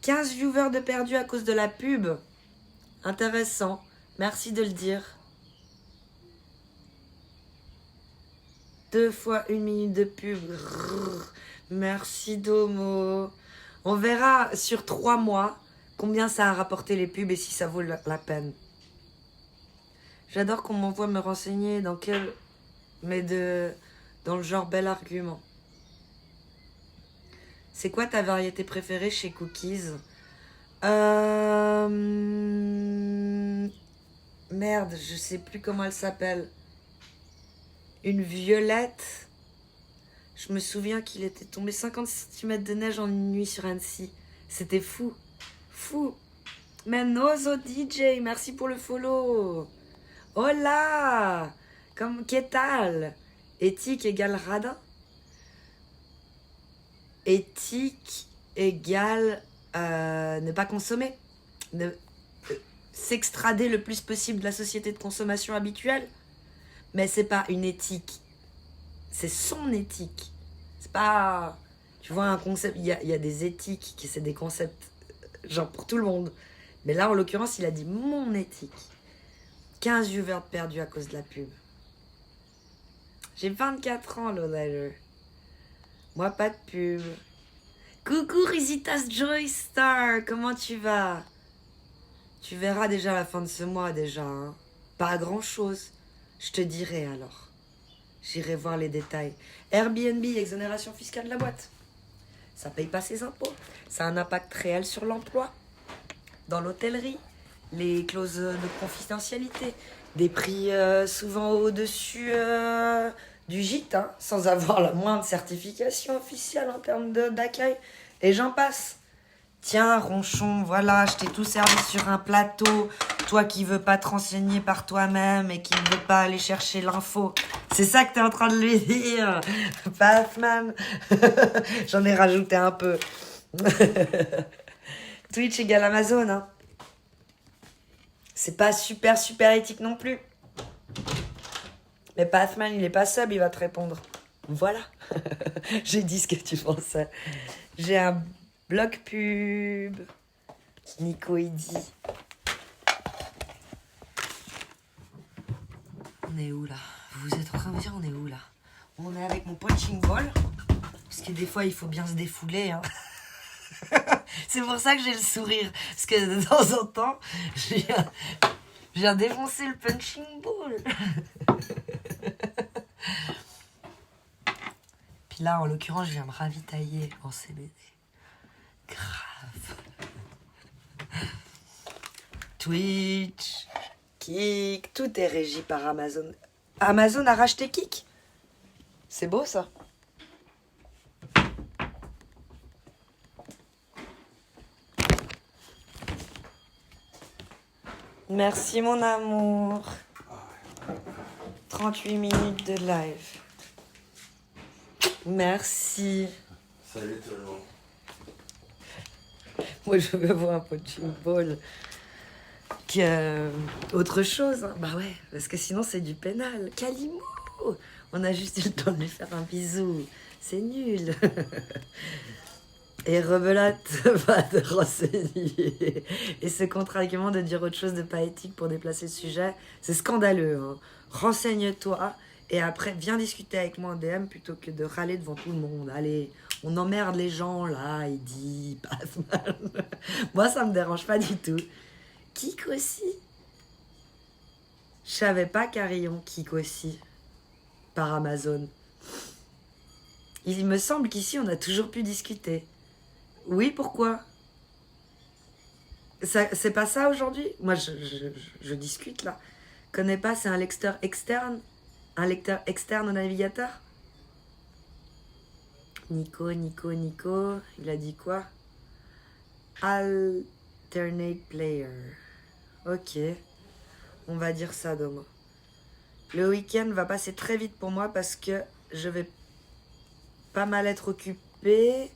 15 viewers de perdu à cause de la pub. Intéressant, merci de le dire. 2 fois 1 minute de pub. Merci Domo. On verra sur 3 mois combien ça a rapporté les pubs et si ça vaut la peine. J'adore qu'on m'envoie me renseigner dans quel... Mais dans le genre bel argument. C'est quoi ta variété préférée chez Cookies? Merde, je sais plus comment elle s'appelle. Une violette. Je me souviens qu'il était tombé 50 cm de neige en une nuit sur Annecy. C'était fou. Fou. Menozo DJ, merci pour le follow. Hola. Comme qu'est-ce tal? Éthique égale radin. Éthique égale ne pas consommer. S'extrader le plus possible de la société de consommation habituelle. Mais c'est pas une éthique. C'est son éthique. C'est pas... Tu vois, un concept... Il y a des éthiques qui c'est des concepts genre pour tout le monde. Mais là, en l'occurrence, il a dit mon éthique. 15 viewers perdus à cause de la pub. J'ai 24 ans, Lolager. Moi, pas de pub. Coucou, Risitas Joystar. Comment tu vas? Tu verras déjà à la fin de ce mois, déjà. Hein. Pas grand-chose. Je te dirai alors. J'irai voir les détails. Airbnb, exonération fiscale de la boîte. Ça paye pas ses impôts. Ça a un impact réel sur l'emploi. Dans l'hôtellerie, les clauses de confidentialité, des prix souvent au-dessus du gîte, hein, sans avoir la moindre certification officielle en termes d'accueil. Et j'en passe. Tiens, Ronchon, voilà, je t'ai tout servi sur un plateau. Toi qui veux pas te renseigner par toi-même et qui ne veux pas aller chercher l'info. C'est ça que t'es en train de lui dire. Batman. J'en ai rajouté un peu. Twitch égale Amazon, hein. C'est pas super éthique non plus. Mais Pathman, il est pas sub, il va te répondre. Voilà. J'ai dit ce que tu pensais. J'ai un bloc pub. Nico, il dit. On est où là? Vous êtes en train de me dire on est où là? On est avec mon punching ball. Parce que des fois, il faut bien se défouler, hein. C'est pour ça que j'ai le sourire. Parce que de temps en temps, je viens défoncer le punching ball. Puis là, en l'occurrence, je viens me ravitailler en CBD. Grave. Twitch, Kik, tout est régi par Amazon. Amazon a racheté Kik. C'est beau ça. Merci mon amour. 38 minutes de live. Merci. Salut tout le monde. Moi je veux voir un punching ball que autre chose. Hein. Bah ouais, parce que sinon c'est du pénal. Calimo. On a juste eu le temps de lui faire un bisou. C'est nul. Et Rebelote va te renseigner. Et ce contre-argument de dire autre chose de pas éthique pour déplacer le sujet, c'est scandaleux. Hein. Renseigne-toi et après viens discuter avec moi en DM plutôt que de râler devant tout le monde. Allez, on emmerde les gens là, il dit, passe mal. Moi ça me dérange pas du tout. Kik aussi. Je savais pas Carillon Kik aussi. Par Amazon. Il me semble qu'ici on a toujours pu discuter. Oui, pourquoi? C'est pas ça aujourd'hui? Moi, je discute là. Connais pas, c'est un lecteur externe? Un lecteur externe au navigateur? Nico, il a dit quoi? Alternate player. Ok. On va dire ça demain. Le week-end va passer très vite pour moi parce que je vais pas mal être occupée.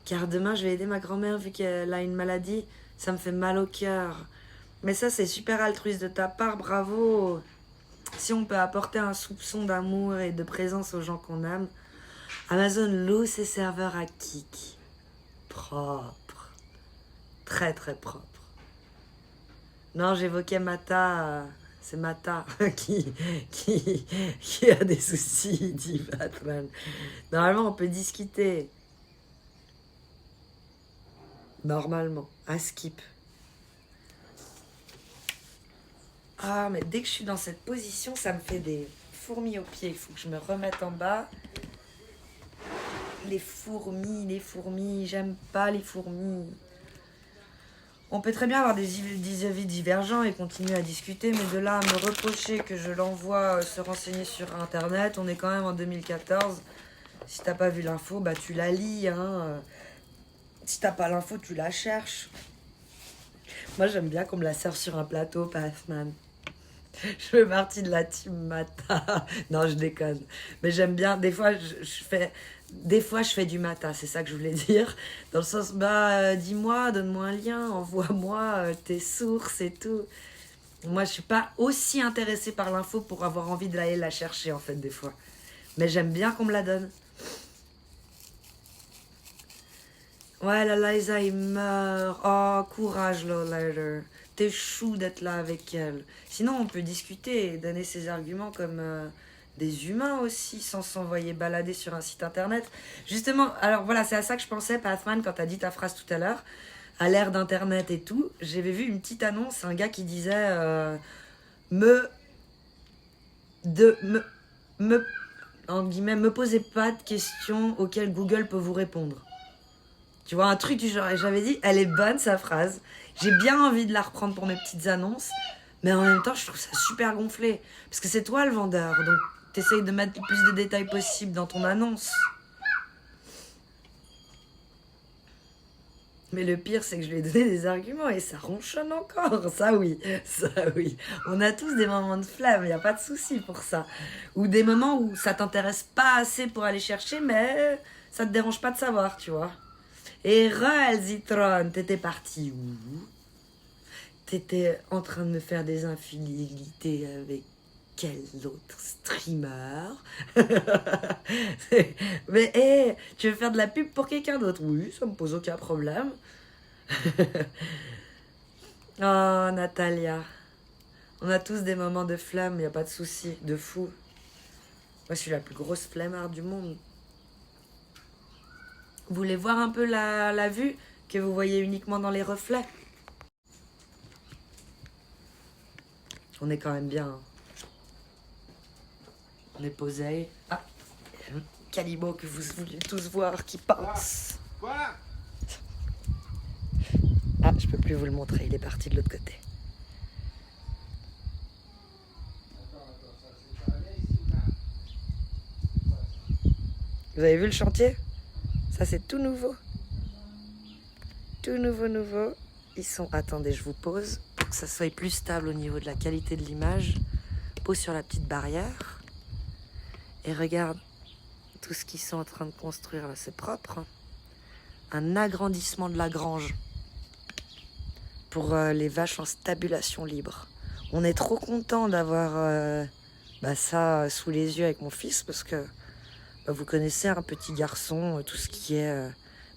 car demain je vais aider ma grand-mère vu qu'elle a une maladie. Ça me fait mal au cœur. Mais ça, c'est super altruiste de ta part, bravo. Si on peut apporter un soupçon d'amour et de présence aux gens qu'on aime. Amazon loue ses serveurs à Kik. Propre. Très très propre. Non, j'évoquais Mata. C'est Mata qui a des soucis, dit Batman. Normalement, on peut discuter. Normalement. À skip. Ah, mais dès que je suis dans cette position, ça me fait des fourmis aux pieds. Il faut que je me remette en bas. Les fourmis, j'aime pas les fourmis. On peut très bien avoir des avis divergents et continuer à discuter, mais de là à me reprocher que je l'envoie se renseigner sur Internet, on est quand même en 2014. Si t'as pas vu l'info, bah tu la lis, hein. Si t'as pas l'info, tu la cherches. Moi, j'aime bien qu'on me la serve sur un plateau, Pathman. Je fais partie de la team Mata. Non, je déconne. Mais j'aime bien. Des fois, je fais du Mata. C'est ça que je voulais dire. Dans le sens, dis-moi, donne-moi un lien, envoie-moi tes sources et tout. Moi, je suis pas aussi intéressée par l'info pour avoir envie d'aller la chercher, en fait, des fois. Mais j'aime bien qu'on me la donne. Ouais, la Liza, il meurt. Oh, courage, Lowlighter. T'es chou d'être là avec elle. Sinon, on peut discuter et donner ses arguments comme des humains aussi, sans s'envoyer balader sur un site internet. Justement, alors voilà, c'est à ça que je pensais, Pathman, quand t'as dit ta phrase tout à l'heure. À l'ère d'internet et tout, j'avais vu une petite annonce, un gars qui disait en guillemets, me posez pas de questions auxquelles Google peut vous répondre. Tu vois, un truc du genre. Et j'avais dit, elle est bonne sa phrase. J'ai bien envie de la reprendre pour mes petites annonces. Mais en même temps, je trouve ça super gonflé. Parce que c'est toi le vendeur. Donc, t'essayes de mettre le plus de détails possible dans ton annonce. Mais le pire, c'est que je lui ai donné des arguments et ça ronchonne encore. Ça oui, ça oui. On a tous des moments de flemme, il n'y a pas de souci pour ça. Ou des moments où ça t'intéresse pas assez pour aller chercher, mais ça te dérange pas de savoir, tu vois. Et Zitron, t'étais parti où? T'étais en train de me faire des infidélités avec quel autre streamer? Mais tu veux faire de la pub pour quelqu'un d'autre? Oui, ça me pose aucun problème. Oh, Natalia. On a tous des moments de flamme, y a pas de souci, de fou. Moi, je suis la plus grosse flemmarde du monde. Vous voulez voir un peu la vue que vous voyez uniquement dans les reflets? On est quand même bien. Hein. On est posé. Ah, Calibo que vous voulez tous voir qui passe. Quoi? Ah, je peux plus vous le montrer, il est parti de l'autre côté. Vous avez vu le chantier? Ça, c'est tout nouveau. Tout nouveau. Ils sont... Attendez, je vous pose pour que ça soit plus stable au niveau de la qualité de l'image. Pose sur la petite barrière. Et regarde tout ce qu'ils sont en train de construire. Là, c'est propre. Hein. Un agrandissement de la grange. Pour les vaches en stabulation libre. On est trop content d'avoir ça sous les yeux avec mon fils parce que vous connaissez un petit garçon, tout ce qui est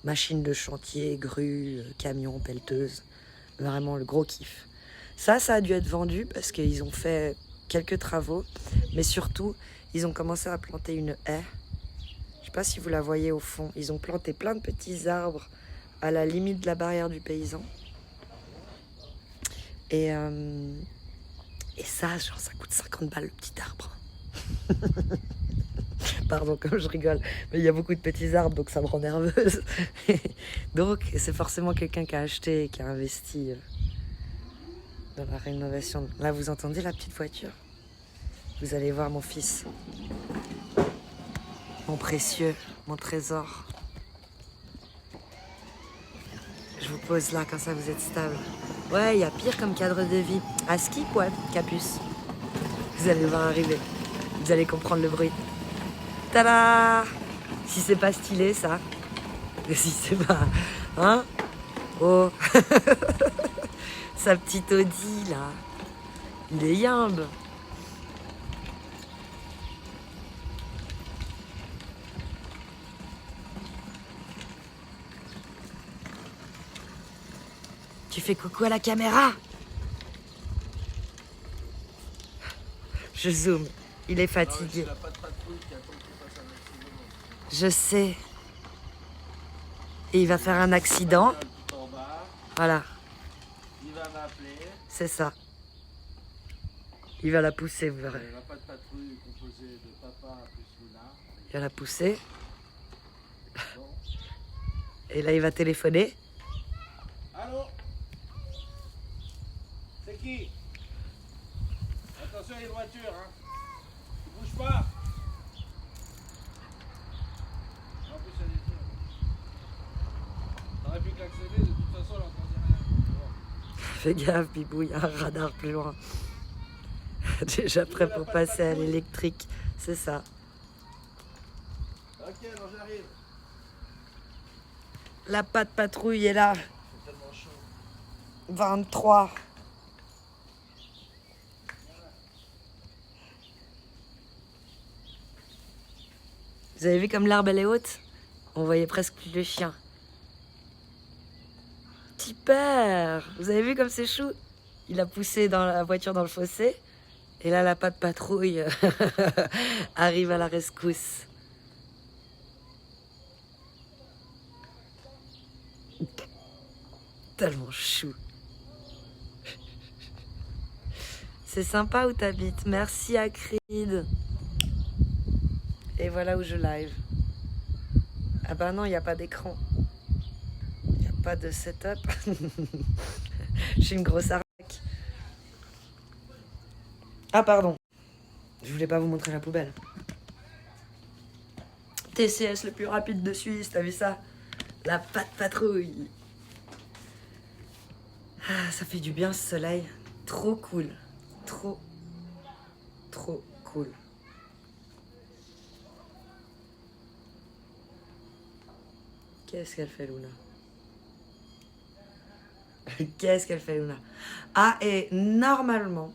machine de chantier, grue, camion, pelleteuse. Vraiment le gros kiff. Ça a dû être vendu parce qu'ils ont fait quelques travaux, mais surtout, ils ont commencé à planter une haie. Je sais pas si vous la voyez au fond. Ils ont planté plein de petits arbres à la limite de la barrière du paysan. Et ça, genre, ça coûte 50 balles le petit arbre. Pardon, comme je rigole. Mais il y a beaucoup de petits arbres, donc ça me rend nerveuse. Donc, c'est forcément quelqu'un qui a acheté et qui a investi dans la rénovation. Là, vous entendez la petite voiture? Vous allez voir mon fils. Mon précieux, mon trésor. Je vous pose là, comme ça vous êtes stable. Ouais, il y a pire comme cadre de vie. À skip, ouais, Capus. Vous allez le voir arriver. Vous allez comprendre le bruit. Tada! Si c'est pas stylé, ça. Si c'est pas... Hein? Oh. Sa petite Audi, là. Il est yimbe. Tu fais coucou à la caméra? Je zoome. Il est fatigué. Je sais. Et il va faire un accident. Voilà. Il va m'appeler. C'est ça. Il va la pousser, vous verrez. La patte patrouille composée de papa plus Luna. Il va la pousser. Bon. Et là, il va téléphoner. Allô? C'est qui? Attention, il y a une voiture, hein. Bouge pas. En plus, il y a des tirs. T'aurais pu klaxonner, de toute façon, elle entendait rien. Bon. Fais gaffe, Bibou, il y a un radar plus loin. Déjà prêt pour passer à l'électrique. C'est ça. Ok, alors j'arrive. La patte patrouille est là. C'est tellement chaud. 23. Vous avez vu comme l'herbe elle est haute? On voyait presque plus le chien. Petit père, vous avez vu comme c'est chou? Il a poussé dans la voiture dans le fossé. Et là, la patte patrouille arrive à la rescousse. Tellement chou. C'est sympa où t'habites. Merci à Creed. Et voilà où je live. Ah bah non, il n'y a pas d'écran. Il n'y a pas de setup. Je suis une grosse arnaque. Ah pardon. Je voulais pas vous montrer la poubelle. TCS le plus rapide de Suisse, t'as vu ça? La patte patrouille. Ah, ça fait du bien ce soleil. Trop cool. Trop cool. Qu'est-ce qu'elle fait, Luna? Qu'est-ce qu'elle fait, Luna? Ah, et normalement,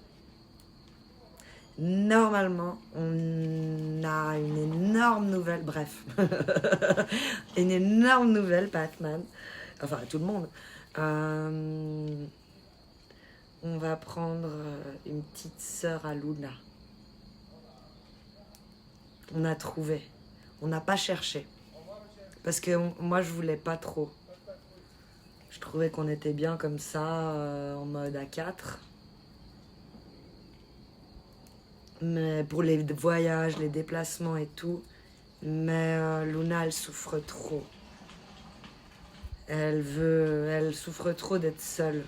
on a une énorme nouvelle, bref. Une énorme nouvelle, Batman. Enfin, tout le monde. On va prendre une petite sœur à Luna. On a trouvé. On n'a pas cherché. Parce que moi, je voulais pas trop. Je trouvais qu'on était bien comme ça, en mode A4. Mais pour les voyages, les déplacements et tout. Mais Luna, elle souffre trop. Elle souffre trop d'être seule.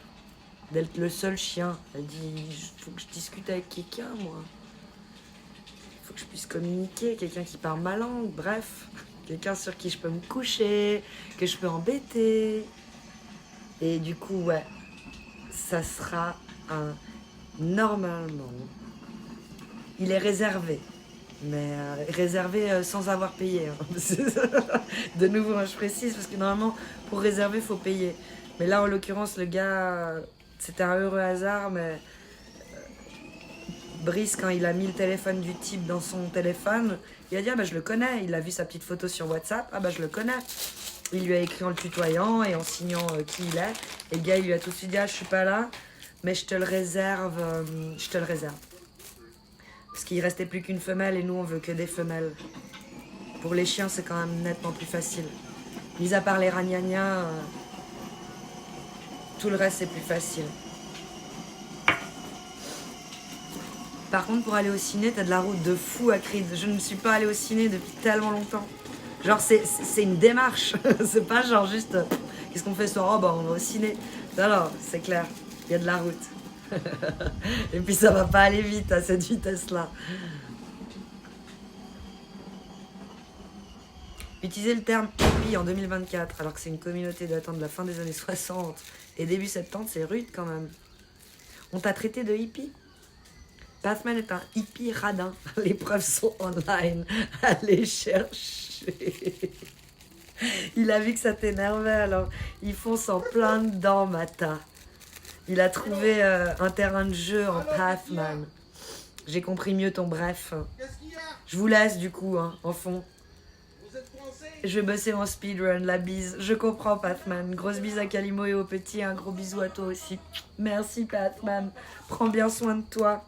D'être le seul chien. Elle dit, il faut que je discute avec quelqu'un, moi. Il faut que je puisse communiquer, quelqu'un qui parle ma langue, bref. Quelqu'un sur qui je peux me coucher, que je peux embêter. Et du coup, ouais, ça sera un... Normalement, il est réservé. Mais réservé sans avoir payé. Hein. De nouveau, hein, je précise, parce que normalement, pour réserver, il faut payer. Mais là, en l'occurrence, le gars, c'était un heureux hasard, mais Brice, quand il a mis le téléphone du type dans son téléphone, il a dit, ah bah je le connais. Il a vu sa petite photo sur WhatsApp, ah bah je le connais. Il lui a écrit en le tutoyant et en signant qui il est. Et le gars, il lui a tout de suite dit, ah je suis pas là, mais je te le réserve, Parce qu'il restait plus qu'une femelle et nous, on veut que des femelles. Pour les chiens, c'est quand même nettement plus facile. Mis à part les ragnagnas, tout le reste, c'est plus facile. Par contre, pour aller au ciné, t'as de la route de fou à Creed. Je ne suis pas allée au ciné depuis tellement longtemps. Genre, c'est une démarche. C'est pas genre juste, qu'est-ce qu'on fait ce soir? Oh, bah, on va au ciné. Non, non, c'est clair. Il y a de la route. Et puis, ça va pas aller vite à cette vitesse-là. Utiliser le terme hippie en 2024, alors que c'est une communauté datant de la fin des années 60 et début 70, c'est rude quand même. On t'a traité de hippie? Batman est un hippie radin. Les preuves sont online. Allez chercher. Il a vu que ça t'énervait, alors il fonce en plein dedans, Mata. Il a trouvé un terrain de jeu en Pathman. J'ai compris mieux ton bref. Qu'est-ce qu'il y a? Je vous laisse du coup, hein, en fond. Vous êtes français? Je vais bosser mon speedrun, la bise. Je comprends, Pathman. Grosse bise à Kalimo et au petit, un gros bisou à toi aussi. Merci, Pathman. Prends bien soin de toi.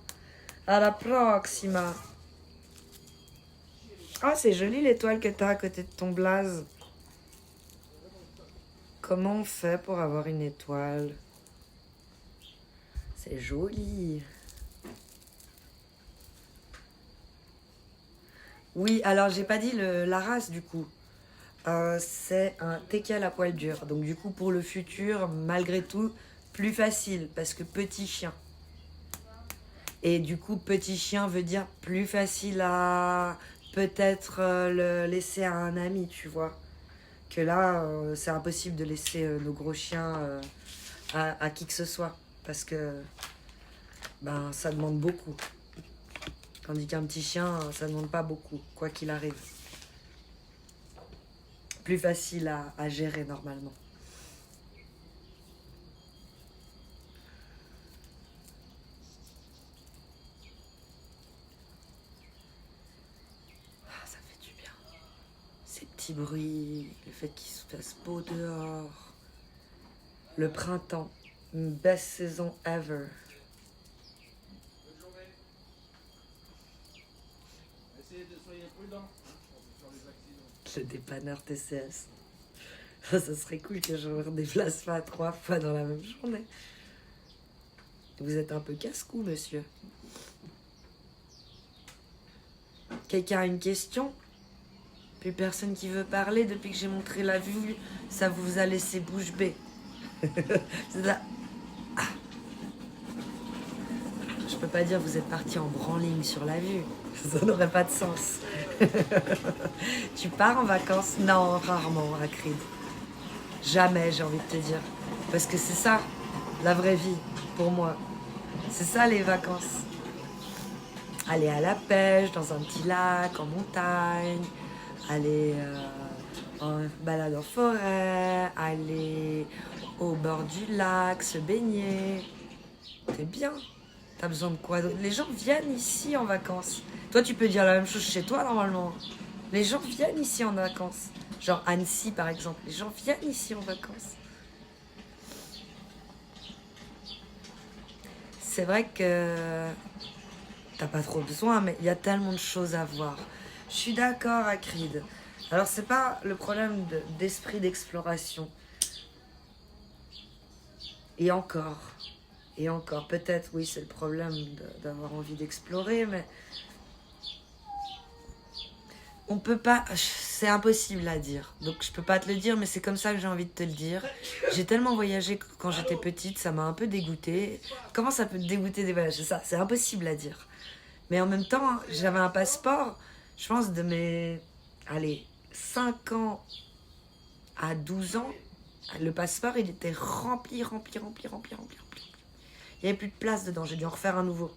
À la proxima. Ah, c'est joli l'étoile que t'as à côté de ton blaze. Comment on fait pour avoir une étoile? C'est joli. Oui, alors j'ai pas dit la race du coup. C'est un teckel à poil dur. Donc du coup pour le futur, malgré tout, plus facile parce que petit chien. Et du coup petit chien veut dire plus facile à peut-être le laisser à un ami, tu vois. Que là, c'est impossible de laisser nos gros chiens à qui que ce soit. Parce que ben, ça demande beaucoup. Tandis qu'un petit chien, ça demande pas beaucoup, quoi qu'il arrive. Plus facile à gérer normalement. Ah, ça fait du bien. Ces petits bruits, le fait qu'il se fasse beau dehors. Le printemps, best saison ever. Bonne journée. Essayez de soyez prudents sur les accidents. Le dépanneur TCS. Ça serait cool que je me déplace pas 3 fois dans la même journée. Vous êtes un peu casse-cou, monsieur. Quelqu'un a une question? Plus personne qui veut parler depuis que j'ai montré la vue. Ça vous a laissé bouche bée. C'est là. Ah. Je peux pas dire vous êtes parti en branling sur la vue. Ça n'aurait pas de sens. Tu pars en vacances? Non, rarement, Akrid. Jamais, j'ai envie de te dire. Parce que c'est ça, la vraie vie, pour moi. C'est ça, les vacances. Aller à la pêche, dans un petit lac, en montagne. Aller en balade en forêt. Aller au bord du lac, se baigner. C'est bien. T'as besoin de quoi d'autre? Les gens viennent ici en vacances. Toi, tu peux dire la même chose chez toi, normalement. Les gens viennent ici en vacances. Genre Annecy, par exemple. Les gens viennent ici en vacances. C'est vrai que t'as pas trop besoin, mais il y a tellement de choses à voir. Je suis d'accord, Akrid. Alors, c'est pas le problème d'esprit d'exploration. Et encore, peut-être, oui, c'est le problème d'avoir envie d'explorer, mais on peut pas, c'est impossible à dire. Donc je peux pas te le dire, mais c'est comme ça que j'ai envie de te le dire. J'ai tellement voyagé quand j'étais petite, ça m'a un peu dégoûtée. Comment ça peut te dégoûter des voyages? C'est ça, c'est impossible à dire. Mais en même temps, j'avais un passeport, je pense de mes, 5 ans à 12 ans, le passeport, il était rempli. Il n'y avait plus de place dedans, j'ai dû en refaire un nouveau.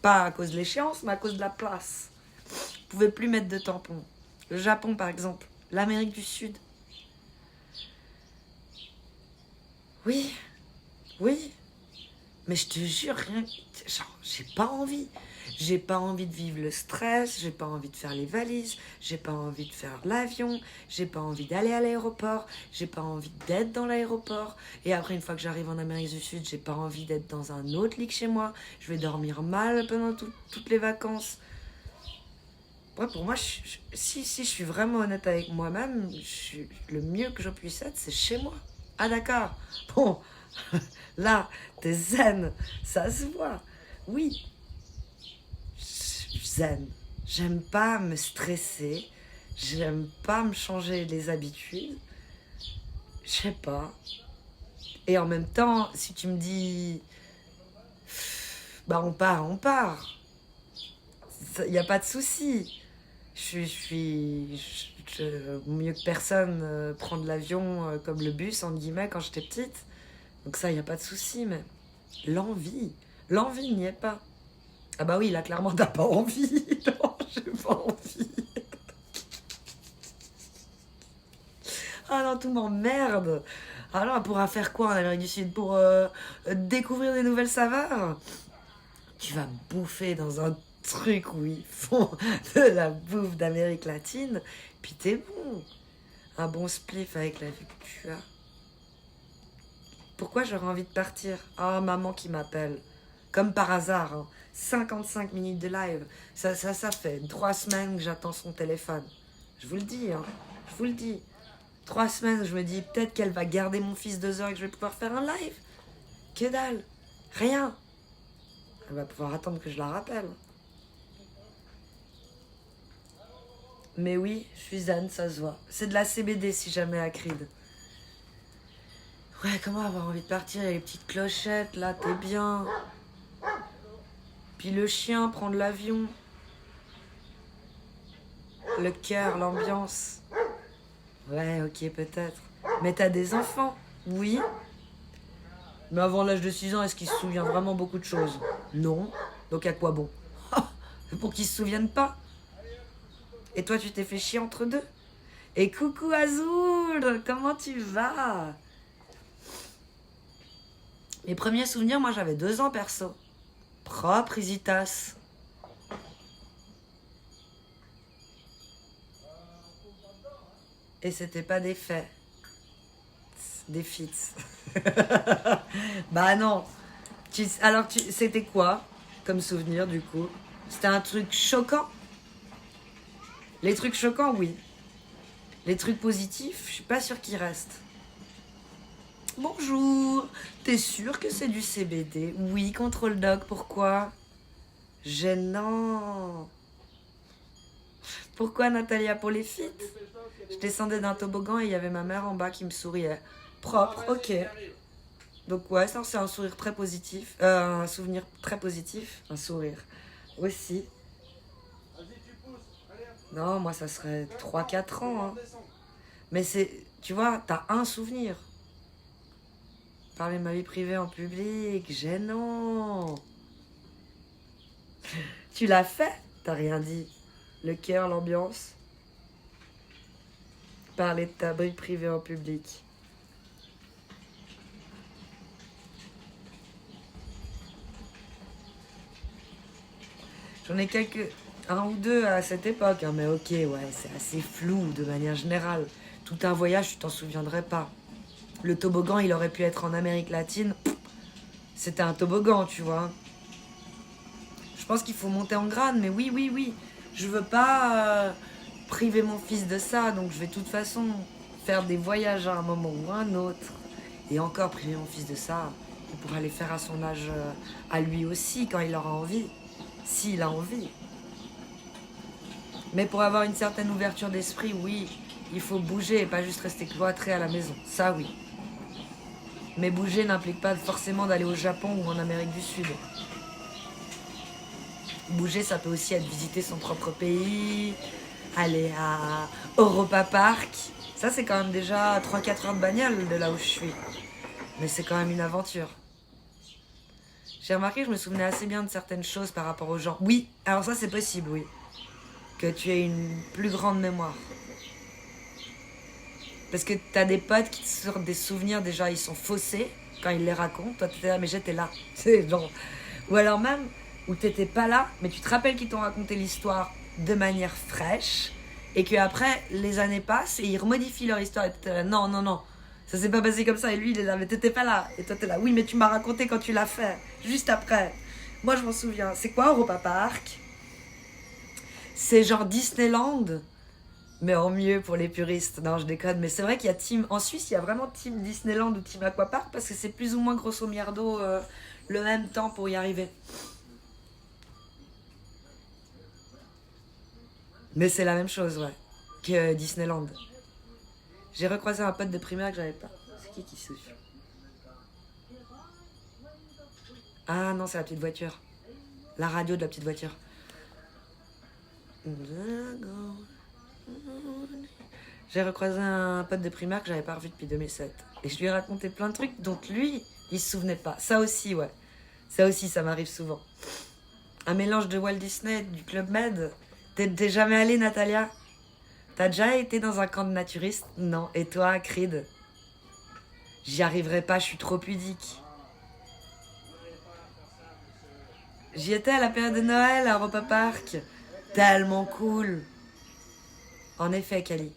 Pas à cause de l'échéance, mais à cause de la place. Je pouvais plus mettre de tampons. Le Japon, par exemple. L'Amérique du Sud. Oui. Mais je te jure, genre, j'ai pas envie. J'ai pas envie de vivre le stress, j'ai pas envie de faire les valises, j'ai pas envie de faire l'avion, j'ai pas envie d'aller à l'aéroport, j'ai pas envie d'être dans l'aéroport. Et après, une fois que j'arrive en Amérique du Sud, j'ai pas envie d'être dans un autre lit que chez moi. Je vais dormir mal pendant toutes les vacances. Ouais, pour moi, si je suis vraiment honnête avec moi-même, le mieux que je puisse être, c'est chez moi. Ah d'accord. Bon, là, t'es zen, ça se voit. Oui, zen. J'aime pas me stresser, j'aime pas me changer les habitudes. Je sais pas. Et en même temps, si tu me dis, bah on part. Il n'y a pas de souci. Mieux que personne prendre l'avion comme le bus, entre guillemets, quand j'étais petite. Donc ça, il n'y a pas de souci, mais l'envie n'y est pas. Ah bah oui, là, clairement, t'as pas envie. Non, j'ai pas envie. Ah non, tout m'emmerde. Alors, on pourra faire quoi en Amérique du Sud pour découvrir des nouvelles saveurs? Tu vas me bouffer dans un truc où ils font de la bouffe d'Amérique latine, puis t'es bon. Un bon spliff avec la vie que tu as. Pourquoi j'aurais envie de partir? Ah, maman qui m'appelle. Comme par hasard, hein. 55 minutes de live. Ça fait 3 semaines que j'attends son téléphone. Je vous le dis, hein. Je vous le dis. 3 semaines, je me dis peut-être qu'elle va garder mon fils 2 heures et que je vais pouvoir faire un live. Que dalle. Rien. Elle va pouvoir attendre que je la rappelle. Mais oui, je suis zen, ça se voit. C'est de la CBD si jamais à Creed. Ouais, comment avoir envie de partir? Il y a les petites clochettes, là, t'es bien. Puis le chien, prendre l'avion. Le cœur, l'ambiance. Ouais, ok, peut-être. Mais t'as des enfants? Oui. Mais avant l'âge de 6 ans, est-ce qu'il se souvient vraiment beaucoup de choses? Non. Donc à quoi bon? Pour qu'il se souvienne pas. Et toi, tu t'es fait chier entre deux? Et coucou Azul, comment tu vas? Mes premiers souvenirs, moi j'avais 2 ans perso. Propre, Isitas. Et c'était pas des faits. Des fits. Bah non. Alors, c'était quoi comme souvenir du coup? C'était un truc choquant? Les trucs choquants, oui. Les trucs positifs, je suis pas sûre qu'ils restent. Bonjour, t'es sûr que c'est du CBD? Oui, contrôle doc, pourquoi? Gênant. Pourquoi Natalia pour les filles? Je descendais d'un toboggan et il y avait ma mère en bas qui me souriait. Propre, ok. Donc ouais, ça c'est un sourire très positif. Un souvenir très positif. Un sourire aussi. Non, moi ça serait 3-4 ans. Hein. Mais c'est, tu vois, t'as un souvenir. Parler de ma vie privée en public, gênant. Tu l'as fait? T'as rien dit. Le cœur, l'ambiance. Parler de ta vie privée en public. J'en ai un ou deux à cette époque, hein, mais ok, ouais, c'est assez flou de manière générale. Tout un voyage, tu t'en souviendrais pas. Le toboggan, il aurait pu être en Amérique latine. C'était un toboggan, tu vois. Je pense qu'il faut monter en grade, mais oui. Je veux pas priver mon fils de ça, donc je vais de toute façon faire des voyages à un moment ou à un autre. Et encore priver mon fils de ça, il pourra les faire à son âge, à lui aussi, quand il aura envie. S'il a envie. Mais pour avoir une certaine ouverture d'esprit, oui, il faut bouger et pas juste rester cloîtré à la maison. Ça, oui. Mais bouger n'implique pas forcément d'aller au Japon ou en Amérique du Sud. Bouger, ça peut aussi être visiter son propre pays, aller à Europa Park. Ça, c'est quand même déjà 3-4 heures de bagnole de là où je suis. Mais c'est quand même une aventure. J'ai remarqué que je me souvenais assez bien de certaines choses par rapport aux gens. Oui, alors ça, c'est possible, oui. Que tu aies une plus grande mémoire. Parce que t'as des potes qui te sortent des souvenirs, déjà, ils sont faussés quand ils les racontent. Toi, t'étais là, mais j'étais là. C'est genre... Ou alors même, où t'étais pas là, mais tu te rappelles qu'ils t'ont raconté l'histoire de manière fraîche, et qu'après, les années passent, et ils remodifient leur histoire, et t'étais là, non, ça s'est pas passé comme ça, et lui, il est là, mais t'étais pas là. Et toi, t'es là, oui, mais tu m'as raconté quand tu l'as fait, juste après. Moi, je m'en souviens. C'est quoi Europa Park? C'est genre Disneyland, mais en mieux pour les puristes. Non, je déconne. Mais c'est vrai qu'il y a team... En Suisse, il y a vraiment team Disneyland ou team Aquapark parce que c'est plus ou moins grosso merdo le même temps pour y arriver. Mais c'est la même chose, ouais, que Disneyland. J'ai recroisé un pote de primaire que j'avais pas. C'est qui souffle? Ah non, c'est la petite voiture. La radio de la petite voiture. J'ai recroisé un pote de primaire que j'avais pas revu depuis 2007. Et je lui ai raconté plein de trucs dont lui, il se souvenait pas. Ça aussi, ouais. Ça aussi, ça m'arrive souvent. Un mélange de Walt Disney, du Club Med. T'es jamais allée, Natalia? T'as déjà été dans un camp de naturistes? Non. Et toi, Creed? J'y arriverai pas, je suis trop pudique. J'y étais à la période de Noël à Europa Park. Tellement cool. En effet, Kali.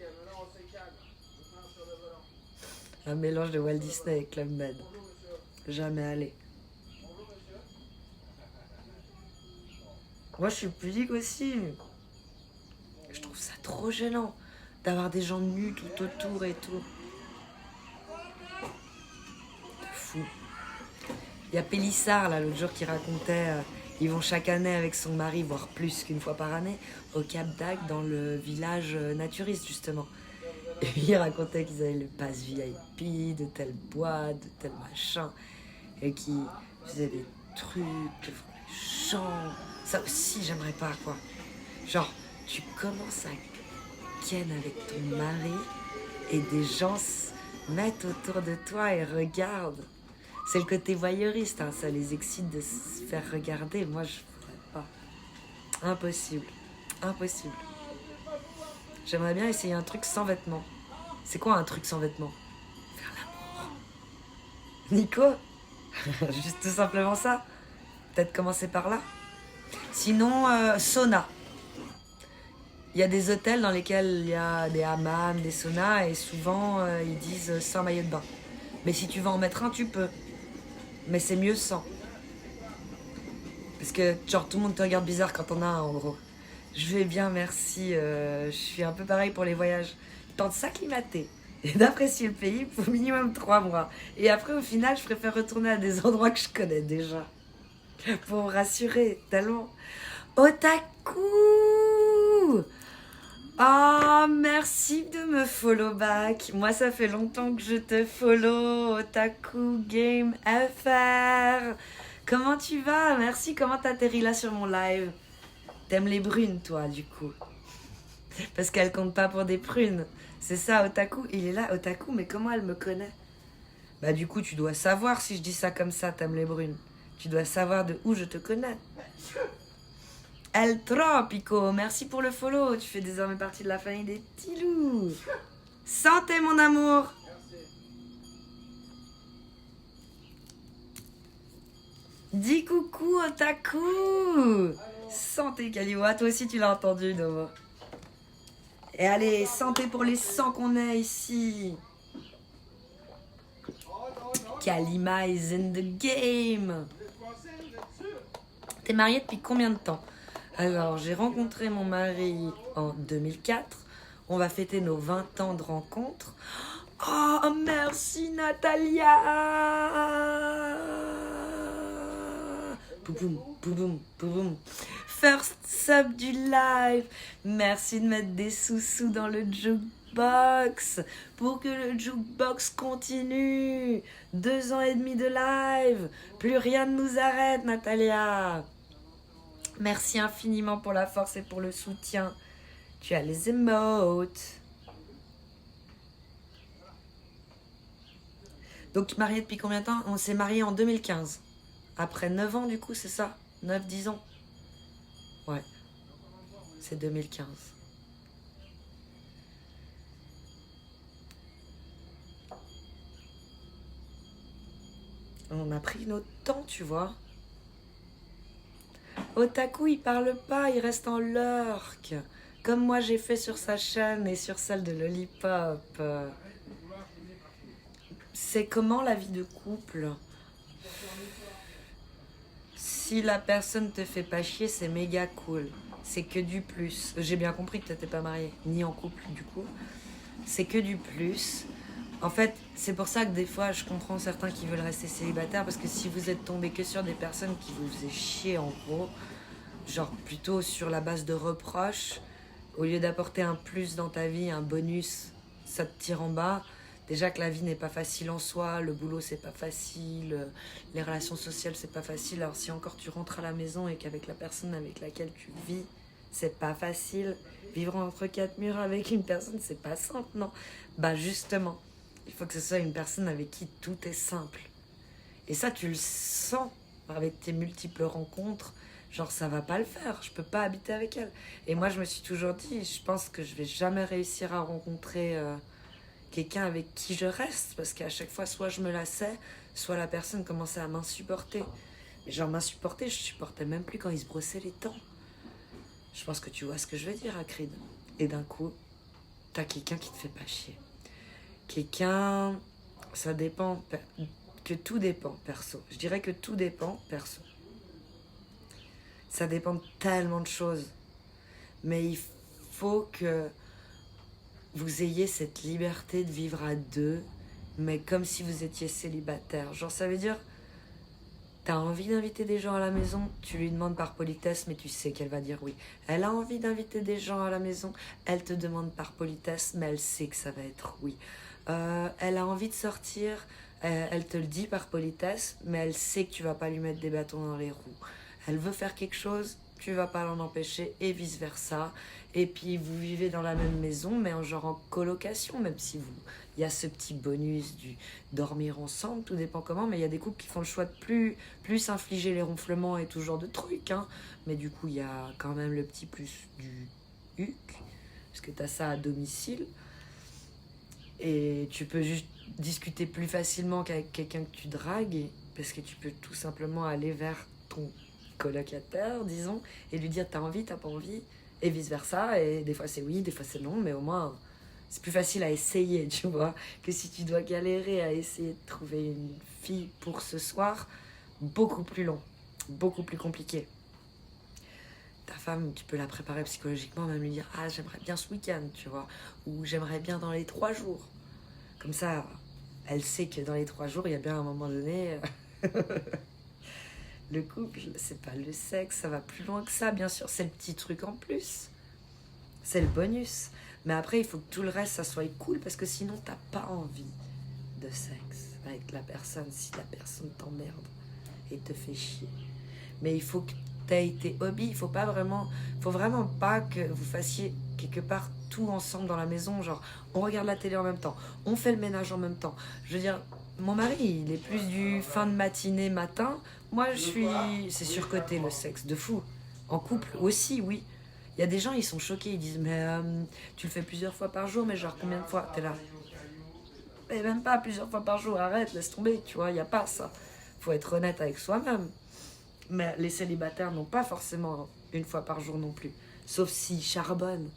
Un mélange de Walt Disney et Club Med. Jamais allé. Moi, je suis pudique aussi. Je trouve ça trop gênant d'avoir des gens nus tout autour et tout. Fou. Il y a Pélissard, là, l'autre jour, qui racontait... ils vont chaque année avec son mari, voire plus qu'une fois par année, au Cap d'Agde, dans le village naturiste, justement. Et il racontait qu'ils avaient le pass VIP de telle boîte, de tel machin, et qui faisaient des trucs, des chants. Ça aussi, j'aimerais pas, quoi. Genre, tu commences à ken avec ton mari, et des gens se mettent autour de toi et regardent. C'est le côté voyeuriste, hein, ça les excite de se faire regarder. Moi, je pourrais pas. Impossible. Impossible. J'aimerais bien essayer un truc sans vêtements. C'est quoi un truc sans vêtements? Faire l'amour. Nico? Juste tout simplement ça. Peut-être commencer par là. Sinon, sauna. Il y a des hôtels dans lesquels il y a des hammams, des saunas, et souvent, ils disent sans maillot de bain. Mais si tu veux en mettre un, tu peux. Mais c'est mieux sans. Parce que, genre, tout le monde te regarde bizarre quand on a un, en gros. Je vais bien, merci. Je suis un peu pareil pour les voyages. Tente de s'acclimater et d'apprécier le pays pour minimum 3 mois. Et après, au final, je préfère retourner à des endroits que je connais déjà. Pour me rassurer, tellement. Otaku! Oh, merci de me follow back. Moi, ça fait longtemps que je te follow. Otaku Game FR. Comment tu vas? Merci, comment t'atterris là sur mon live? T'aimes les brunes, toi, du coup? Parce qu'elle compte pas pour des prunes. C'est ça, Otaku. Il est là, Otaku, mais comment elle me connaît? Bah, du coup, tu dois savoir si je dis ça comme ça, t'aimes les brunes. Tu dois savoir de où je te connais. El Tropico, merci pour le follow. Tu fais désormais partie de la famille des petits loups. Santé, mon amour. Dis coucou, Otaku. Santé, Kaliwa. Toi aussi, tu l'as entendu, Nomo. Et allez, santé pour les 100 qu'on est ici. Kalima is in the game. T'es mariée depuis combien de temps? Alors, j'ai rencontré mon mari en 2004. On va fêter nos 20 ans de rencontre. Oh, merci Natalia. Pouboum, pouboum, pouboum. First sub du live. Merci de mettre des sous-sous dans le jukebox pour que le jukebox continue. 2 ans et demi de live. Plus rien ne nous arrête, Natalia. Merci infiniment pour la force et pour le soutien. Tu as les emotes. Donc, marié depuis combien de temps? On s'est marié en 2015. Après 9 ans, du coup, c'est ça? 9-10 ans. Ouais. C'est 2015. On a pris notre temps, tu vois. Otaku, il parle pas, il reste en lurk. Comme moi j'ai fait sur sa chaîne et sur celle de Lollipop. C'est comment la vie de couple? Si la personne te fait pas chier, c'est méga cool. C'est que du plus. J'ai bien compris que t'étais pas mariée, ni en couple du coup. C'est que du plus. En fait, c'est pour ça que des fois, je comprends certains qui veulent rester célibataires, parce que si vous êtes tombé que sur des personnes qui vous faisaient chier, en gros, genre plutôt sur la base de reproches, au lieu d'apporter un plus dans ta vie, un bonus, ça te tire en bas. Déjà que la vie n'est pas facile en soi, le boulot c'est pas facile, les relations sociales c'est pas facile. Alors si encore tu rentres à la maison et qu'avec la personne avec laquelle tu vis, c'est pas facile. Vivre entre 4 murs avec une personne, c'est pas simple, non? Bah justement, il faut que ce soit une personne avec qui tout est simple. Et ça, tu le sens avec tes multiples rencontres. Genre, ça va pas le faire. Je peux pas habiter avec elle. Et moi, je me suis toujours dit, je pense que je vais jamais réussir à rencontrer quelqu'un avec qui je reste. Parce qu'à chaque fois, soit je me lassais, soit la personne commençait à m'insupporter. Mais genre, m'insupporter, je supportais même plus quand il se brossait les dents. Je pense que tu vois ce que je veux dire, Akrid. Et d'un coup, t'as quelqu'un qui te fait pas chier. Quelqu'un, ça dépend, que tout dépend, perso. Je dirais que tout dépend, perso. Ça dépend de tellement de choses. Mais il faut que vous ayez cette liberté de vivre à deux, mais comme si vous étiez célibataire. Genre, ça veut dire, t'as envie d'inviter des gens à la maison, tu lui demandes par politesse, mais tu sais qu'elle va dire oui. Elle a envie d'inviter des gens à la maison, elle te demande par politesse, mais elle sait que ça va être oui. Elle a envie de sortir, elle te le dit par politesse, mais elle sait que tu vas pas lui mettre des bâtons dans les roues. Elle veut faire quelque chose, tu vas pas l'en empêcher, et vice versa. Et puis vous vivez dans la même maison, mais en genre en colocation, même si vous, il y a ce petit bonus du dormir ensemble, tout dépend comment, mais il y a des couples qui font le choix de plus infliger les ronflements et tout genre de trucs, hein. Mais du coup, il y a quand même le petit plus du huc, parce que t'as ça à domicile. Et tu peux juste discuter plus facilement qu'avec quelqu'un que tu dragues, parce que tu peux tout simplement aller vers ton colocataire, disons, et lui dire t'as envie, t'as pas envie, et vice versa. Et des fois c'est oui, des fois c'est non, mais au moins c'est plus facile à essayer, tu vois, que si tu dois galérer à essayer de trouver une fille pour ce soir, beaucoup plus long, beaucoup plus compliqué. Ta femme, tu peux la préparer psychologiquement, même lui dire ah j'aimerais bien ce week-end, tu vois, ou j'aimerais bien dans les 3 jours. Comme ça, elle sait que dans les 3 jours, il y a bien un moment donné. Le couple, c'est pas le sexe, ça va plus loin que ça, bien sûr, c'est le petit truc en plus. C'est le bonus. Mais après, il faut que tout le reste, ça soit cool, parce que sinon, t'as pas envie de sexe avec la personne si la personne t'emmerde et te fait chier. Mais il faut que t'aies tes hobbies, faut vraiment pas que vous fassiez quelque part tout ensemble dans la maison, genre on regarde la télé en même temps, on fait le ménage en même temps. Je veux dire, mon mari, il est plus du fin de matinée, matin. Moi, c'est surcoté le sexe, de fou. En couple aussi, oui. Il y a des gens, ils sont choqués, ils disent mais tu le fais plusieurs fois par jour, mais genre combien de fois? T'es là. Mais même pas plusieurs fois par jour, arrête, laisse tomber, tu vois, il y a pas ça. Faut être honnête avec soi-même. Mais les célibataires n'ont pas forcément une fois par jour non plus. Sauf s'ils charbonnent.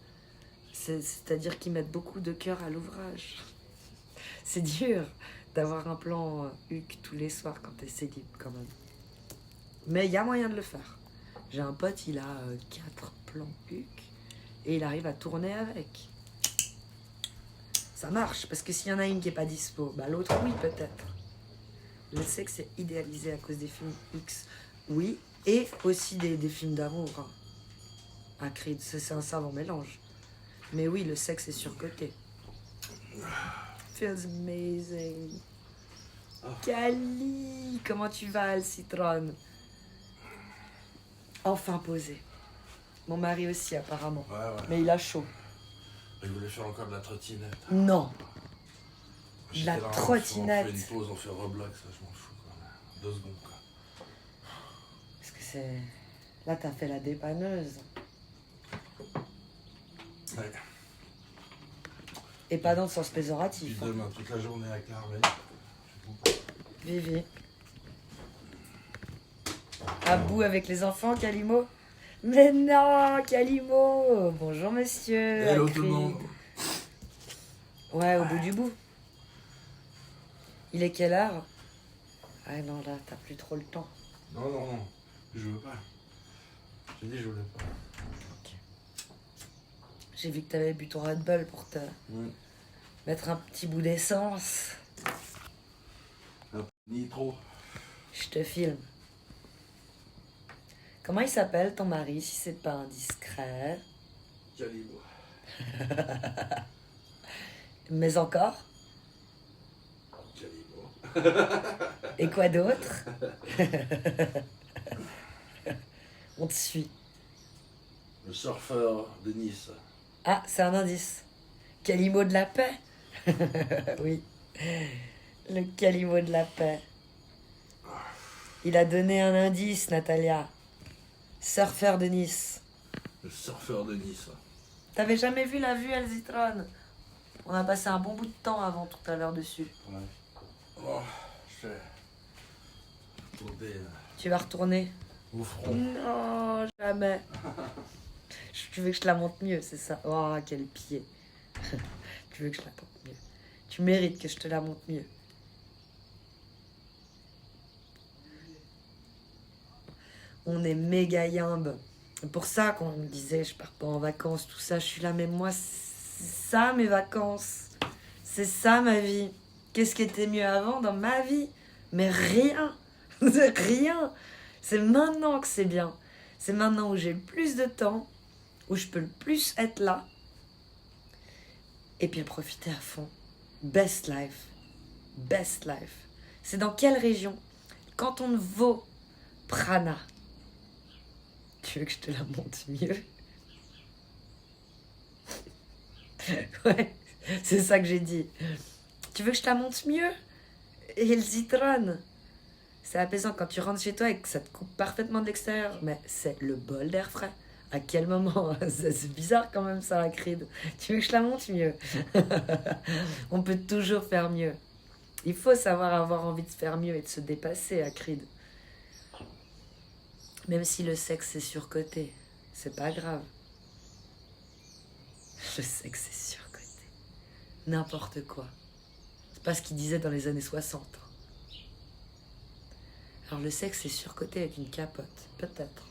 C'est-à-dire qu'ils mettent beaucoup de cœur à l'ouvrage. C'est dur d'avoir un plan huc tous les soirs quand t'es célib quand même. Mais il y a moyen de le faire. J'ai un pote, il a 4 plans huc et il arrive à tourner avec. Ça marche, parce que s'il y en a une qui est pas dispo, bah l'autre oui peut-être. Le sexe est idéalisé à cause des films X. Oui, et aussi des films d'amour. Hein. Un cri, c'est un savant mélange. Mais oui, le sexe est surcoté. Feels amazing. Cali, comment tu vas, le citron? Enfin posé. Mon mari aussi, apparemment. Ouais. Mais il a chaud. Il voulait faire encore de la trottinette. Non. J'étais La là, trottinette. On fait une pause, on fait Roblox, ça je m'en fous. Quoi. 2 secondes, quoi. Parce que c'est... Là, t'as fait la dépanneuse. Ouais. Et pas dans le sens péjoratif. Puis demain, toute la journée avec l'armée. Vivi. À bout avec les enfants, Calimo? Mais non, Calimo! Bonjour, monsieur. Hello tout le monde. Ouais, au bout du bout. Il est quelle heure? Ah non, là, t'as plus trop le temps. Non. Je veux pas. J'ai dit je voulais pas. Ok. J'ai vu que t'avais bu ton Red Bull pour te mettre un petit bout d'essence. Ni trop. Je te filme. Comment il s'appelle ton mari, si c'est pas indiscret? Calibre. Mais encore? Calibre. Et quoi d'autre? On te suit. Le surfeur de Nice. Ah, c'est un indice. Calimo de la paix? Oui. Le Calimo de la paix. Il a donné un indice, Natalia. Surfeur de Nice. Le surfeur de Nice. T'avais jamais vu la vue El Zitron? On a passé un bon bout de temps avant tout à l'heure dessus. Ouais. Oh, je vais retourner Tu vas retourner? au front. Non, jamais. Tu veux que je te la montre mieux, c'est ça? Oh, quel pied. Tu veux que je la montre mieux. Tu mérites que je te la montre mieux. On est méga yimbe. C'est pour ça qu'on me disait, je pars pas en vacances, tout ça. Je suis là, mais moi, c'est ça mes vacances. C'est ça ma vie. Qu'est-ce qui était mieux avant dans ma vie? Mais rien. Rien. C'est maintenant que c'est bien. C'est maintenant où j'ai le plus de temps, où je peux le plus être là. Et puis profiter à fond. Best life. Best life. C'est dans quelle région? Canton de Vaud, Prana. Tu veux que je te la montre mieux? Ouais, c'est ça que j'ai dit. Tu veux que je te la montre mieux? Et le Zitron. C'est apaisant quand tu rentres chez toi et que ça te coupe parfaitement de l'extérieur. Mais c'est le bol d'air frais. À quel moment? C'est bizarre quand même ça, la cride. Tu veux que je la montre mieux? On peut toujours faire mieux. Il faut savoir avoir envie de faire mieux et de se dépasser, à cride. Même si le sexe est surcoté, c'est pas grave. Le sexe est surcoté. N'importe quoi. C'est pas ce qu'ils disaient dans les années 60. Alors le sexe est surcoté avec une capote, peut-être.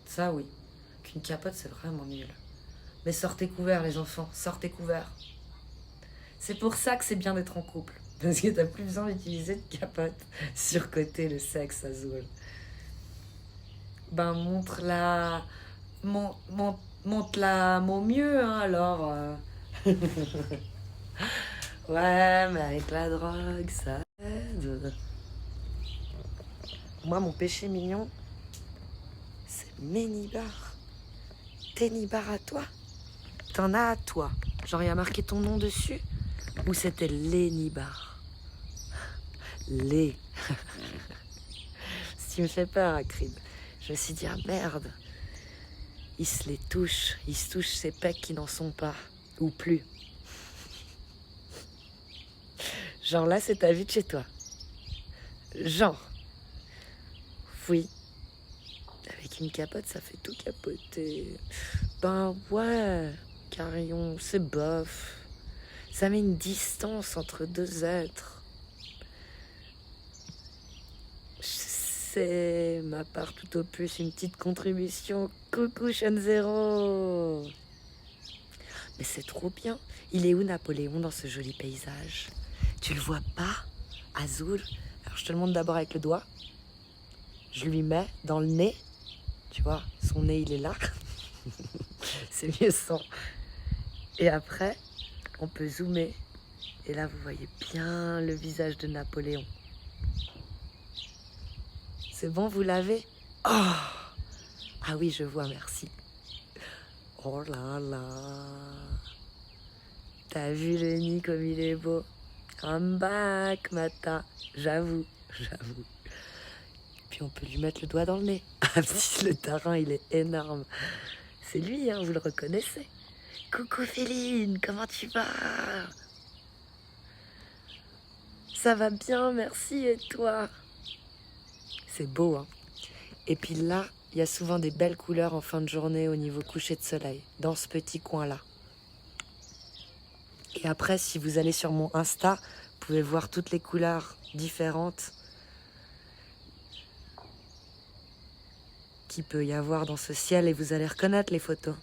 Ça oui. Qu'une capote c'est vraiment nul. Mais sortez couverts les enfants, sortez couverts. C'est pour ça que c'est bien d'être en couple. Parce que t'as plus besoin d'utiliser de capote. Surcoté le sexe, Azul. Ben montre-la... Montre-la mon mieux, hein, alors. Ouais, mais avec la drogue, ça aide. Moi, mon péché mignon, c'est mes nibards. Tes nibards à toi. T'en as à toi. Genre, il y a marqué ton nom dessus. Ou c'était les nibards. Les. Ce qui me fait peur, Akrid. Je me suis dit, ah merde. Il se les touche. Il se touche ces pecs qui n'en sont pas. Ou plus. Genre là, c'est ta vue de chez toi. Genre. Oui. Avec une capote, ça fait tout capoter. Ben ouais. Carillon, c'est bof. Ça met une distance entre deux êtres. C'est ma part tout au plus une petite contribution. Coucou Sean Zero. Mais c'est trop bien. Il est où Napoléon dans ce joli paysage? Tu le vois pas, Azul? Alors je te le montre d'abord avec le doigt. Je lui mets dans le nez. Tu vois, son nez il est là. C'est mieux sans. Et après, on peut zoomer. Et là, vous voyez bien le visage de Napoléon. C'est bon, vous l'avez? Oh! Ah oui, je vois, merci. Oh là là! T'as vu le nid comme il est beau? I'm back, Mata. J'avoue, j'avoue. Puis on peut lui mettre le doigt dans le nez. Ah, le tarin, il est énorme. C'est lui, hein, vous le reconnaissez. Coucou Féline, comment tu vas? Ça va bien, merci, et toi? C'est beau, hein? Et puis là, il y a souvent des belles couleurs en fin de journée au niveau coucher de soleil, dans ce petit coin-là. Et après, si vous allez sur mon Insta, vous pouvez voir toutes les couleurs différentes qu'il peut y avoir dans ce ciel et vous allez reconnaître les photos.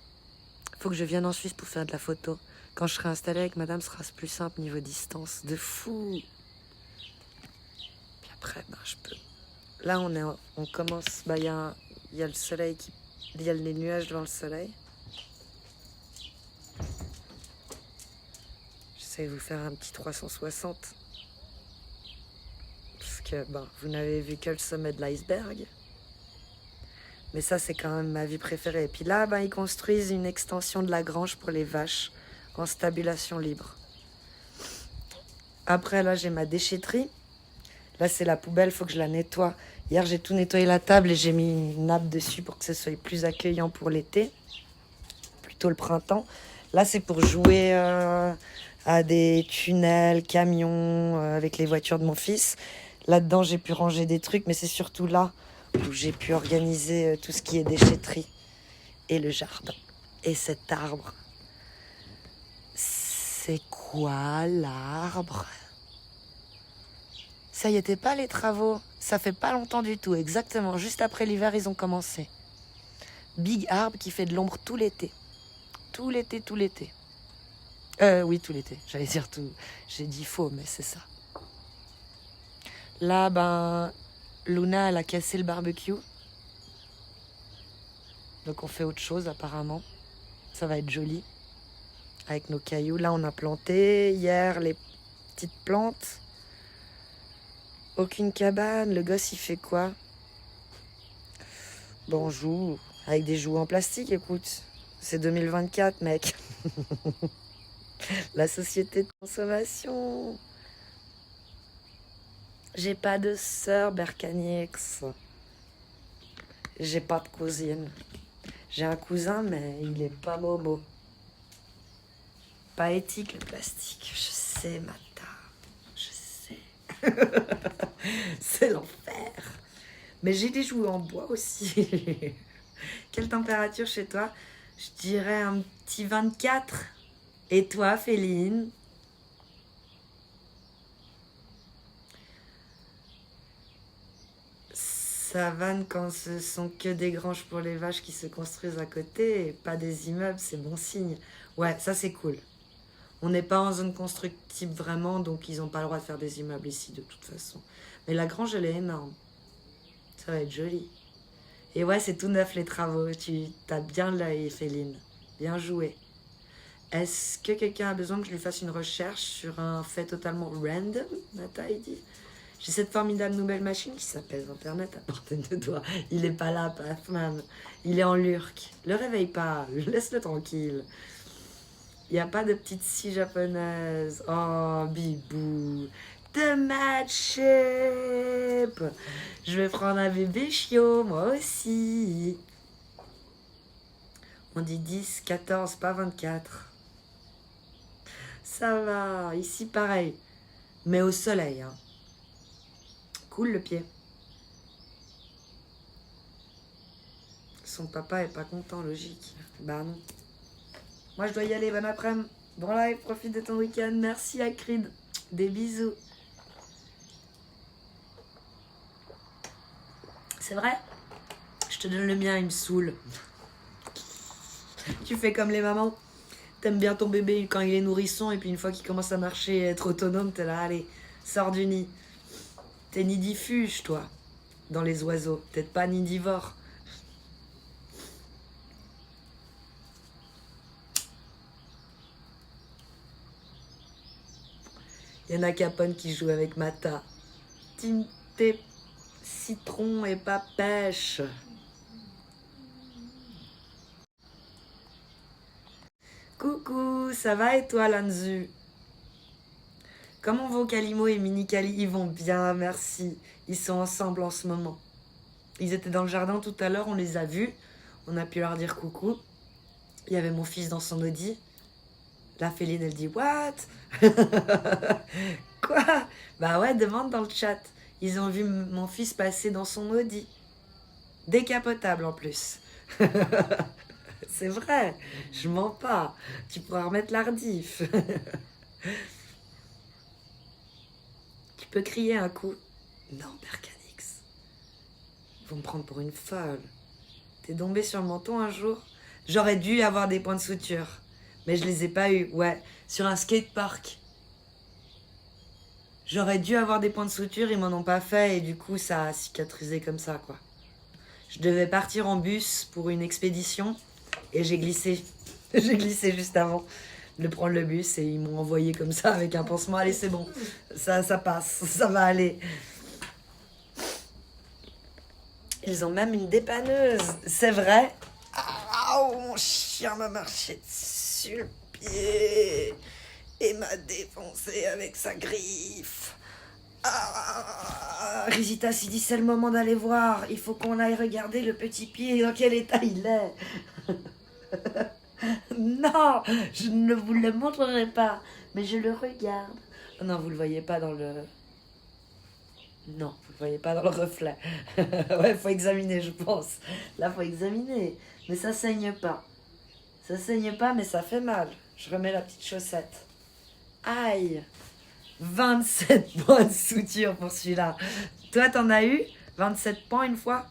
Faut que je vienne en Suisse pour faire de la photo. Quand je serai installée avec madame, ce sera plus simple niveau distance. De fou! Puis après, ben, je peux... Là, on commence... Il y a le soleil qui... Il y a les nuages devant le soleil. J'essaie de vous faire un petit 360. Parce que, bon, vous n'avez vu que le sommet de l'iceberg. Mais ça, c'est quand même ma vie préférée. Et puis là, ben, ils construisent une extension de la grange pour les vaches en stabulation libre. Après, là, j'ai ma déchetterie. Là, c'est la poubelle, faut que je la nettoie. Hier, j'ai tout nettoyé la table et j'ai mis une nappe dessus pour que ce soit plus accueillant pour l'été. Plutôt le printemps. Là, c'est pour jouer à des tunnels, camions, avec les voitures de mon fils. Là-dedans, j'ai pu ranger des trucs, mais c'est surtout là où j'ai pu organiser tout ce qui est déchetterie. Et le jardin. Et cet arbre. C'est quoi l'arbre? Ça y était pas les travaux. Ça fait pas longtemps du tout. Exactement. Juste après l'hiver, ils ont commencé. Big arbre qui fait de l'ombre tout l'été. Tout l'été, tout l'été. Oui, tout l'été. J'allais dire tout. J'ai dit faux, mais c'est ça. Là, ben, Luna, elle a cassé le barbecue. Donc on fait autre chose apparemment. Ça va être joli. Avec nos cailloux. Là, on a planté hier les petites plantes. Aucune cabane. Le gosse, il fait quoi? Bon, on joue avec des jouets en plastique, écoute. C'est 2024, mec. La société de consommation. J'ai pas de sœur, Bercanix. J'ai pas de cousine. J'ai un cousin, mais il est pas momo. Pas éthique, le plastique. Je sais, Mata. Je sais. C'est l'enfer. Mais j'ai des jouets en bois aussi. Quelle température chez toi? Je dirais un petit 24. Et toi, Féline? Savane, quand ce sont que des granges pour les vaches qui se construisent à côté et pas des immeubles, c'est bon signe. Ouais, ça c'est cool. On n'est pas en zone constructible vraiment, donc ils n'ont pas le droit de faire des immeubles ici de toute façon. Mais la grange, elle est énorme. Ça va être joli. Et ouais, c'est tout neuf les travaux. Tu as bien l'œil, Féline. Bien joué. Est-ce que quelqu'un a besoin que je lui fasse une recherche sur un fait totalement random, Nata, il dit? J'ai cette formidable nouvelle machine qui s'appelle Internet à portée de doigts. Il est pas là, Pathman. Il est en lurk. Le réveille pas. Laisse-le tranquille. Il n'y a pas de petite scie japonaise. Oh, bibou. De match-up. Je vais prendre un bébé chiot, moi aussi. On dit 10, 14, pas 24. Ça va. Ici, pareil. Mais au soleil, hein. Cool le pied. Son papa est pas content, logique. Bah non. Moi je dois y aller, bon après-midi. Bon live, profite de ton week-end. Merci à Creed. Des bisous. C'est vrai? Je te donne le mien, il me saoule. Tu fais comme les mamans. T'aimes bien ton bébé quand il est nourrisson et puis une fois qu'il commence à marcher et être autonome, t'es là, allez, sors du nid. T'es nidifuge, toi, dans les oiseaux. Peut-être pas nidivore. Il y en a Capone qui joue avec Mata. Team T, citron et pas pêche. Coucou, ça va et toi, Lanzu? Comment vont Calimo et Mini Cali? Ils vont bien, merci. Ils sont ensemble en ce moment. Ils étaient dans le jardin tout à l'heure, on les a vus. On a pu leur dire coucou. Il y avait mon fils dans son Audi. La Féline, elle dit « What ?» Quoi? Bah ouais, demande dans le chat. Ils ont vu mon fils passer dans son Audi. Décapotable en plus. C'est vrai, je mens pas. Tu pourras remettre l'ardif. Tu peux crier un coup. Non, Bercanix. Ils vont me prendre pour une folle. T'es tombé sur le menton un jour? J'aurais dû avoir des points de suture. Mais je les ai pas eus. Ouais, sur un skatepark. J'aurais dû avoir des points de suture, ils m'en ont pas fait et du coup ça a cicatrisé comme ça, quoi. Je devais partir en bus pour une expédition et j'ai glissé. J'ai glissé juste avant de prendre le bus et ils m'ont envoyé comme ça avec un pansement. Allez, c'est bon, ça passe, ça va aller. Ils ont même une dépanneuse, c'est vrai. Ah, oh, mon chien m'a marché dessus le pied et m'a défoncé avec sa griffe. Ah, Risitas, il dit c'est le moment d'aller voir. Il faut qu'on aille regarder le petit pied, dans quel état il est. Non, je ne vous le montrerai pas, mais je le regarde. Oh non, vous le voyez pas dans le... Non, vous le voyez pas dans le reflet. Ouais, faut examiner, je pense. Là, faut examiner. Mais ça saigne pas. Ça saigne pas, mais ça fait mal. Je remets la petite chaussette. Aïe! 27 points de suture pour celui-là. Toi, t'en as eu 27 points une fois?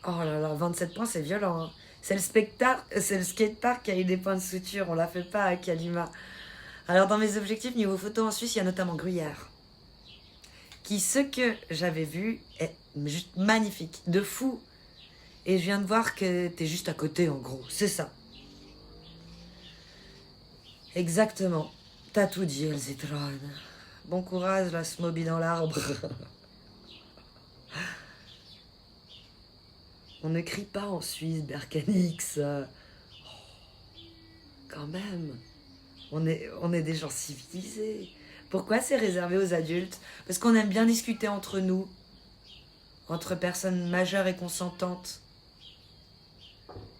Oh là là, 27 points, c'est violent. Hein. C'est le skatepark qui a eu des points de suture. On la fait pas à Kalima. Alors, dans mes objectifs niveau photo en Suisse, il y a notamment Gruyère. Qui, ce que j'avais vu, est juste magnifique. De fou. Et je viens de voir que t'es juste à côté, en gros. C'est ça. Exactement. T'as tout dit, Elzitron. Bon courage, la Smoby dans l'arbre. On ne crie pas en Suisse, Berkanix. Quand même. On est des gens civilisés. Pourquoi c'est réservé aux adultes? Parce qu'on aime bien discuter entre nous. Entre personnes majeures et consentantes.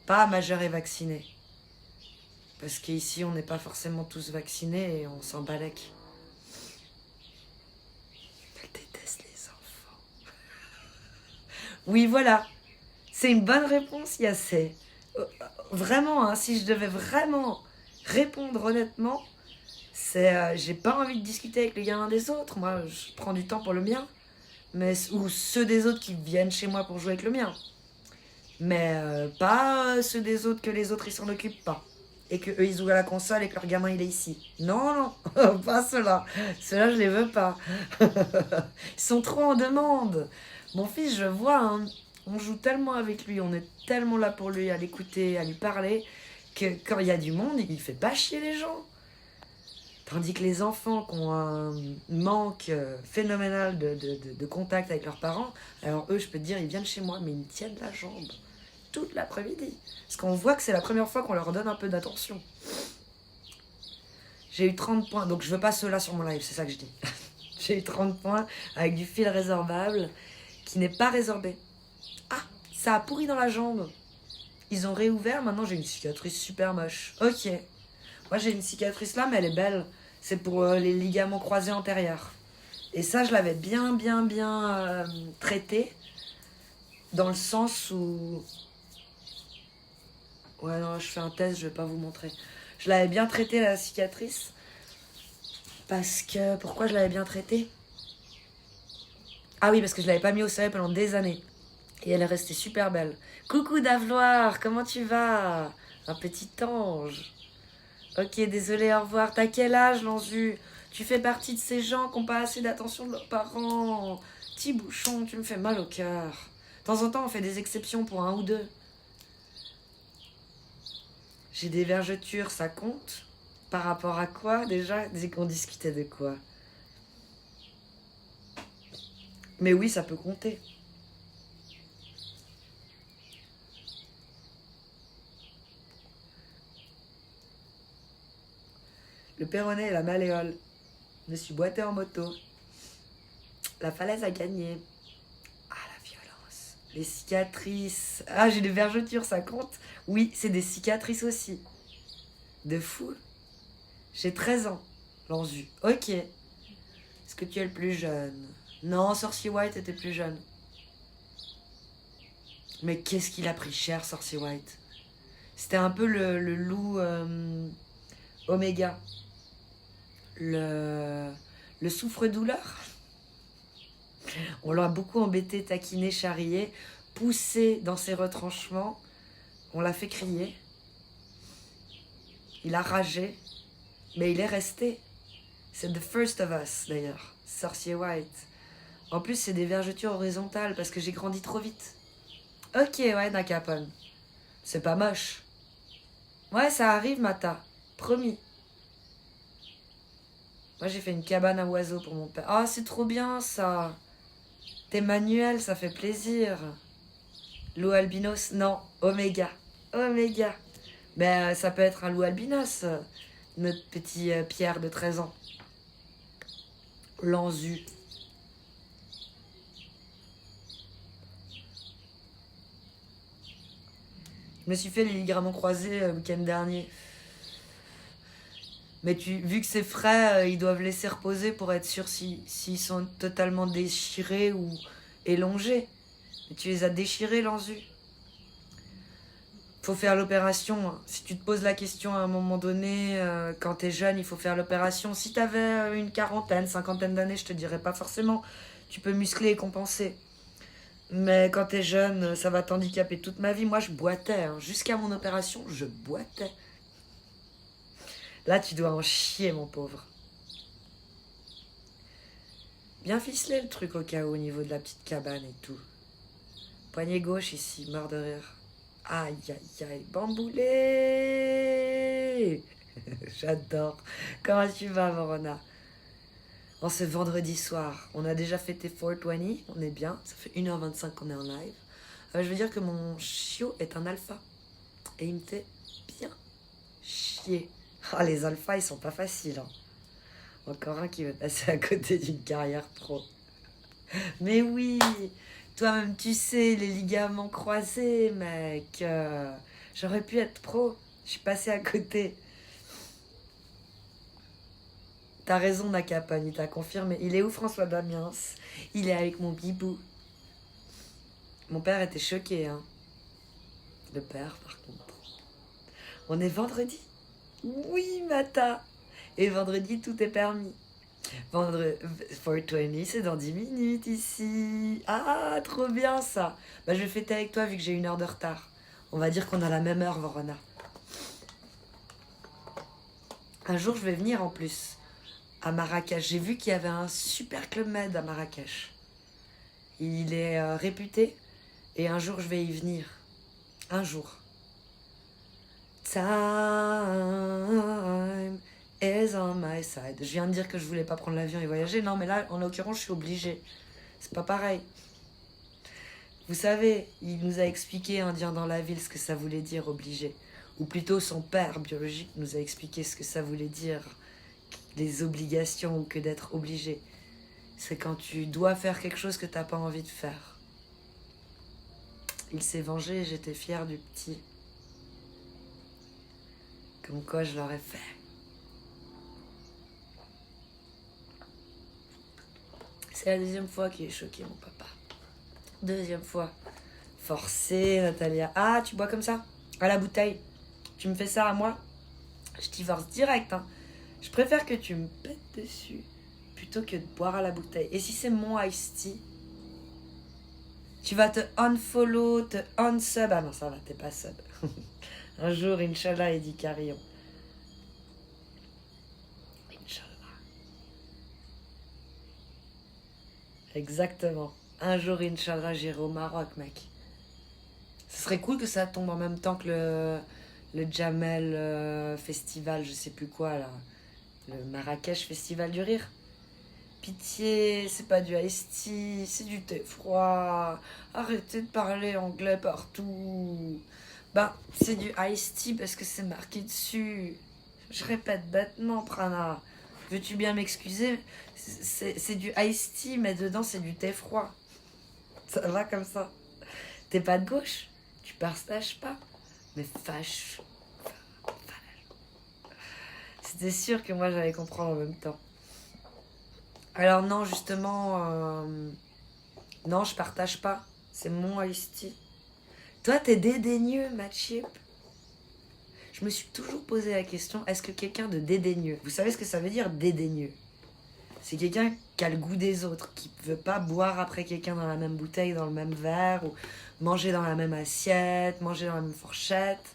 Pas majeures et vaccinées. Parce qu'ici, on n'est pas forcément tous vaccinés et on s'en balèque. Elle déteste les enfants. Oui, voilà. C'est une bonne réponse, Yassé. Vraiment, hein, si je devais vraiment répondre honnêtement, c'est j'ai pas envie de discuter avec les gamins des autres. Moi, je prends du temps pour le mien. Ou ceux des autres qui viennent chez moi pour jouer avec le mien. Mais pas ceux des autres que les autres, ils s'en occupent pas. Et que eux ils jouent à la console et que leur gamin il est ici. Non, non, pas ceux-là. Ceux-là, je les veux pas. Ils sont trop en demande. Mon fils, je vois, hein, on joue tellement avec lui, on est tellement là pour lui, à l'écouter, à lui parler, que quand il y a du monde, il fait pas chier les gens. Tandis que les enfants qui ont un manque phénoménal de contact avec leurs parents, alors eux, je peux te dire, ils viennent chez moi, mais ils me tiennent la jambe. Toute l'après-midi. Parce qu'on voit que c'est la première fois qu'on leur donne un peu d'attention. J'ai eu 30 points, donc je veux pas ceux-là sur mon live, c'est ça que je dis. J'ai eu 30 points avec du fil résorbable qui n'est pas résorbé. Ah, ça a pourri dans la jambe. Ils ont réouvert, maintenant j'ai une cicatrice super moche. Ok. Moi j'ai une cicatrice là, mais elle est belle. C'est pour les ligaments croisés antérieurs. Et ça, je l'avais bien traité. Dans le sens où... Ouais, non, je fais un test, je vais pas vous montrer. Je l'avais bien traité, la cicatrice. Parce que... Pourquoi je l'avais bien traité? Ah oui, parce que je l'avais pas mis au soleil pendant des années. Et elle est restée super belle. Coucou Davloir, comment tu vas? Un petit ange. Ok, désolé, au revoir. T'as quel âge, Lanzu? Tu fais partie de ces gens qui n'ont pas assez d'attention de leurs parents. Petit bouchon, tu me fais mal au cœur. De temps en temps, on fait des exceptions pour un ou deux. J'ai des vergetures, ça compte? Par rapport à quoi, déjà? On discutait de quoi? Mais oui, ça peut compter. Le Perronnet et la Malléole. Je me suis boité en moto. La falaise a gagné. Ah, la violence. Les cicatrices. Ah, j'ai des vergetures, ça compte? Oui, c'est des cicatrices aussi. De fou. J'ai 13 ans, Lanzu. Ok. Est-ce que tu es le plus jeune? Non, Sorcier White était plus jeune. Mais qu'est-ce qu'il a pris cher, Sorcier White? C'était un peu le loup Oméga. Le souffre-douleur. On l'a beaucoup embêté, taquiné, charrié, poussé dans ses retranchements. On l'a fait crier. Il a ragé. Mais il est resté. C'est the first of us, d'ailleurs. Sorcier White. En plus, c'est des vergetures horizontales parce que j'ai grandi trop vite. Ok, ouais, Nakapon. C'est pas moche. Ouais, ça arrive, Mata. Promis. Moi, j'ai fait une cabane à oiseaux pour mon père. Ah, c'est trop bien, ça. T'es manuel, ça fait plaisir. Loup albinos? Non, Oméga. Oméga. Mais ça peut être un loup albinos, notre petit Pierre de 13 ans. L'enzu. Je me suis fait les ligaments croisés le week-end dernier. Mais vu que c'est frais, ils doivent laisser reposer pour être sûr s'ils sont totalement déchirés ou élongés. Mais tu les as déchirés, l'enzu. Faut faire l'opération. Si tu te poses la question à un moment donné, quand t'es jeune, il faut faire l'opération. Si t'avais une quarantaine, cinquantaine d'années, je te dirais pas forcément. Tu peux muscler et compenser. Mais quand t'es jeune, ça va t'handicaper toute ma vie. Moi, je boitais. Hein. Jusqu'à mon opération, je boitais. Là, tu dois en chier, mon pauvre. Bien ficelé le truc au cas où, au niveau de la petite cabane et tout. Poignet gauche ici, mort de rire. Aïe, aïe, aïe, bamboulé. J'adore. Comment tu vas, Verona? En ce vendredi soir, on a déjà fêté 420, on est bien. Ça fait 1h25 qu'on est en live. Je veux dire que mon chiot est un alpha. Et il me fait bien chier. Ah, les alphas, ils sont pas faciles. Hein. Encore un qui veut passer à côté d'une carrière pro. Mais oui, toi-même, tu sais, les ligaments croisés, mec. J'aurais pu être pro. Je suis passée à côté. T'as raison, Nakapan, il t'a confirmé. Il est où, François Damiens? Il est avec mon bibou. Mon père était choqué, hein. Le père, par contre. On est vendredi? Oui, Mata. Et vendredi, tout est permis. Vendredi 420, c'est dans 10 minutes ici. Ah, trop bien ça. Bah, je vais fêter avec toi vu que j'ai 1 heure de retard. On va dire qu'on a la même heure, Verona. Un jour, je vais venir en plus à Marrakech. J'ai vu qu'il y avait un super club med à Marrakech. Il est réputé et un jour, je vais y venir. Un jour. Time is on my side. Je viens de dire que je voulais pas prendre l'avion et voyager. Non, mais là, en l'occurrence, je suis obligée. C'est pas pareil. Vous savez, il nous a expliqué, indien dans la ville, ce que ça voulait dire obligé. Ou plutôt, son père biologique nous a expliqué ce que ça voulait dire, les obligations ou que d'être obligé. C'est quand tu dois faire quelque chose que t'as pas envie de faire. Il s'est vengé et j'étais fière du petit. Comme quoi je l'aurais fait. C'est la deuxième fois qu'il est choqué, mon papa. Deuxième fois. Forcé, Natalia. Ah, tu bois comme ça? À la bouteille. Tu me fais ça à moi? Je divorce direct, hein. Je préfère que tu me pètes dessus plutôt que de boire à la bouteille. Et si c'est mon iced tea, tu vas te unfollow, te unsub. Ah non, ça va, t'es pas sub. Un jour, Inch'Allah, Eddie Carillon. Inch'Allah. Exactement. Un jour, Inch'Allah, j'irai au Maroc, mec. Ce serait cool que ça tombe en même temps que le Jamel Festival, je sais plus quoi, là. Le Marrakech Festival du Rire. Pitié, c'est pas du iced tea, c'est du thé froid. Arrêtez de parler anglais partout. Ben, c'est du iced tea parce que c'est marqué dessus. Je répète bêtement, Prana. Veux-tu bien m'excuser? C'est du iced tea, mais dedans c'est du thé froid. Ça va comme ça. T'es pas de gauche? Tu partages pas? Mais fâche. C'était sûr que moi j'allais comprendre en même temps. Alors non, justement, non, je partage pas. C'est mon iced tea. Toi, t'es dédaigneux, ma chip. Je me suis toujours posé la question, est-ce que quelqu'un de dédaigneux, vous savez ce que ça veut dire, dédaigneux? C'est quelqu'un qui a le goût des autres, qui veut pas boire après quelqu'un dans la même bouteille, dans le même verre, ou manger dans la même assiette, manger dans la même fourchette.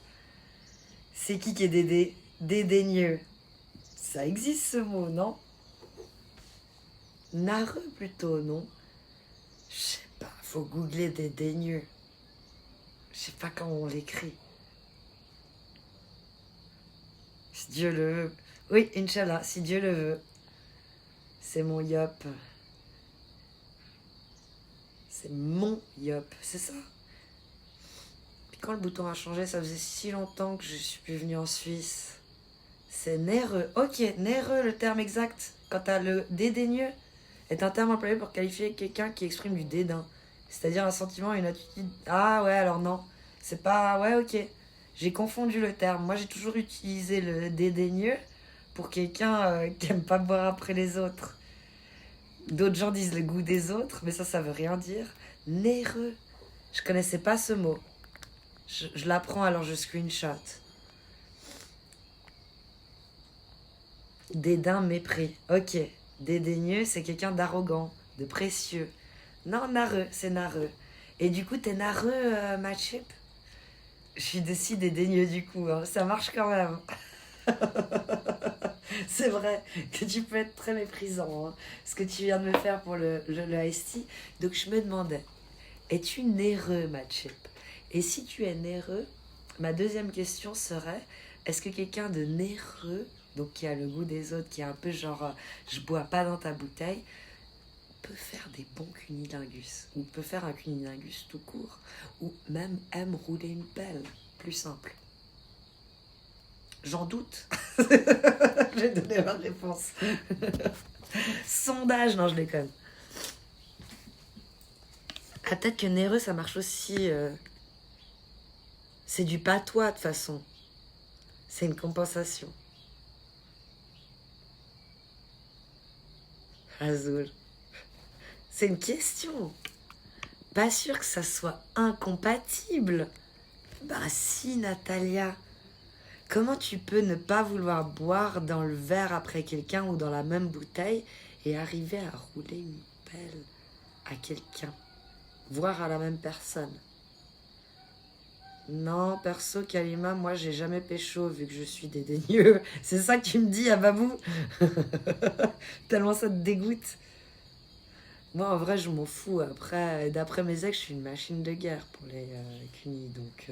C'est qui est dédaigneux? Ça existe ce mot, non? Narreux plutôt, non? Je sais pas, faut googler dédaigneux. Je sais pas comment on l'écrit. Si Dieu le veut. Oui, Inch'Allah, si Dieu le veut. C'est mon yop. C'est mon yop, c'est ça? Puis quand le bouton a changé, ça faisait si longtemps que je suis plus venue en Suisse. C'est nerveux. Ok, nerveux le terme exact. Quand t'as le dédaigneux, est un terme employé pour qualifier quelqu'un qui exprime du dédain. C'est-à-dire un sentiment, une attitude... Ah ouais, alors non. C'est pas... Ouais, ok. J'ai confondu le terme. Moi, j'ai toujours utilisé le dédaigneux pour quelqu'un qui aime pas boire après les autres. D'autres gens disent le goût des autres, mais ça veut rien dire. Néreux. Je connaissais pas ce mot. Je l'apprends alors je screenshot. Dédain, mépris. Ok. Dédaigneux, c'est quelqu'un d'arrogant, de précieux. Non, narreux, c'est narreux. Et du coup, t'es narreux, ma chip? Je suis aussi dédaigneux du coup, hein. Ça marche quand même. C'est vrai que tu peux être très méprisant, hein, ce que tu viens de me faire pour le iced tea. Donc je me demandais, es-tu néreux, ma chip? Et si tu es néreux, ma deuxième question serait, est-ce que quelqu'un de néreux, donc qui a le goût des autres, qui est un peu genre je bois pas dans ta bouteille, peut faire des bons cunilingus, ou peut faire un cunilingus tout court, ou même aime rouler une pelle, plus simple? J'en doute. J'ai donné ma réponse. Sondage, non, je déconne. Ah, peut-être que néreux, ça marche aussi. C'est du patois, de toute façon. C'est une compensation. Azul. C'est une question. Pas sûr que ça soit incompatible. Bah si, Natalia. Comment tu peux ne pas vouloir boire dans le verre après quelqu'un ou dans la même bouteille et arriver à rouler une pelle à quelqu'un, voire à la même personne? Non, perso, Kalima, moi j'ai jamais pécho vu que je suis dédaigneux. C'est ça que tu me dis, à Babou? Tellement ça te dégoûte. Moi en vrai je m'en fous. Après, d'après mes ex, je suis une machine de guerre pour les cunis. Donc,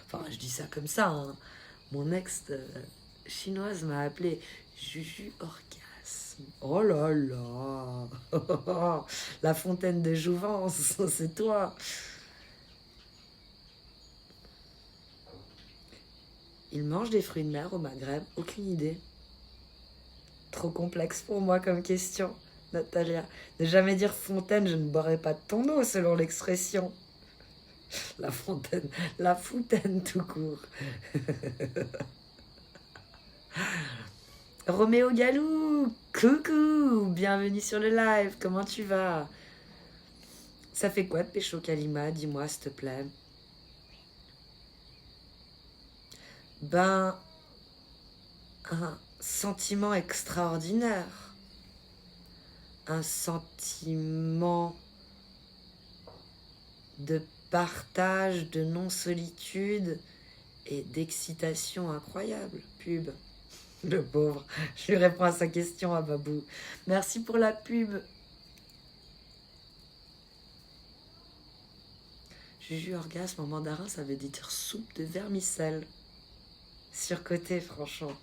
enfin je dis ça comme ça, hein. Mon ex chinoise m'a appelé Juju Orgasme. Oh là là. La fontaine de jouvence, c'est toi. Il mange des fruits de mer au Maghreb? Aucune idée. Trop complexe pour moi comme question, Natalia. Ne jamais dire fontaine, je ne boirai pas de ton eau selon l'expression. La fontaine, la fontaine tout court. Roméo Galou, coucou, bienvenue sur le live, comment tu vas? Ça fait quoi de pécho Kalima? Dis-moi s'il te plaît. Ben, un sentiment extraordinaire. Un sentiment de partage, de non-solitude et d'excitation incroyable. Pub. Le pauvre. Je lui réponds à sa question à Babou. Merci pour la pub. Juju orgasme en mandarin, ça veut dire soupe de vermicelle. Surcoté, franchement.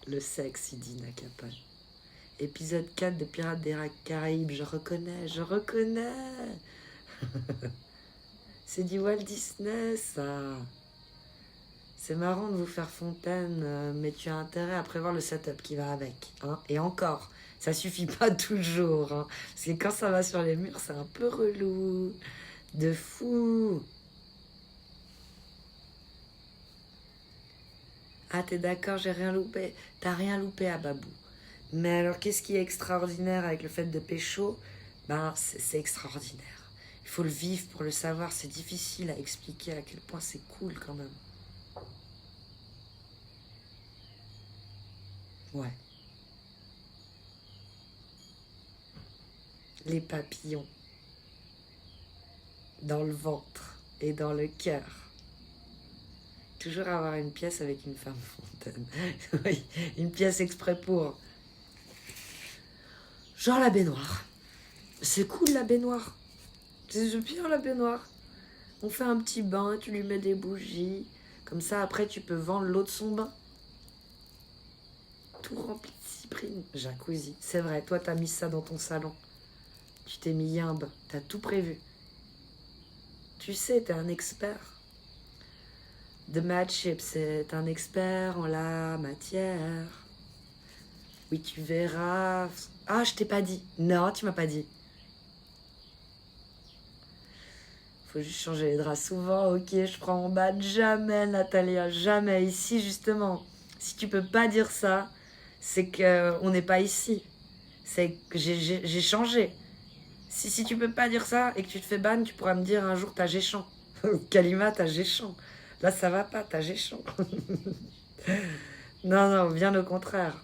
Le sexe, il dit Nakapa. Épisode 4 de Pirates des Caraïbes. Je reconnais. C'est du Walt Disney, ça. C'est marrant de vous faire fontaine, mais tu as intérêt à prévoir le setup qui va avec. Hein. Et encore, ça suffit pas toujours. Hein. Parce que quand ça va sur les murs, c'est un peu relou. De fou. Ah, t'es d'accord, j'ai rien loupé. T'as rien loupé à Babou. Mais alors, qu'est-ce qui est extraordinaire avec le fait de pécho? Ben, c'est extraordinaire. Il faut le vivre pour le savoir. C'est difficile à expliquer à quel point c'est cool quand même. Ouais. Les papillons. Dans le ventre et dans le cœur. Toujours avoir une pièce avec une femme fontaine. Oui, une pièce exprès pour. Genre la baignoire. C'est cool la baignoire. C'est bien la baignoire. On fait un petit bain, tu lui mets des bougies. Comme ça, après, tu peux vendre l'eau de son bain. Tout rempli de cyprine. Jacuzzi. C'est vrai, toi, t'as mis ça dans ton salon. Tu t'es mis yimbe. T'as tout prévu. Tu sais, t'es un expert. The Mad Chip, c'est un expert en la matière. Oui, tu verras. Ah, je t'ai pas dit. Non, tu m'as pas dit. Faut juste changer les draps souvent. Ok, je prends mon badge. Jamais, Natalia, jamais. Ici, justement, si tu peux pas dire ça, c'est qu'on n'est pas ici. C'est que j'ai changé. Si tu peux pas dire ça et que tu te fais ban, tu pourras me dire un jour t'as géchant. Kalima, t'as géchant. Là, ça va pas, t'as géchant. Non, non, bien au contraire.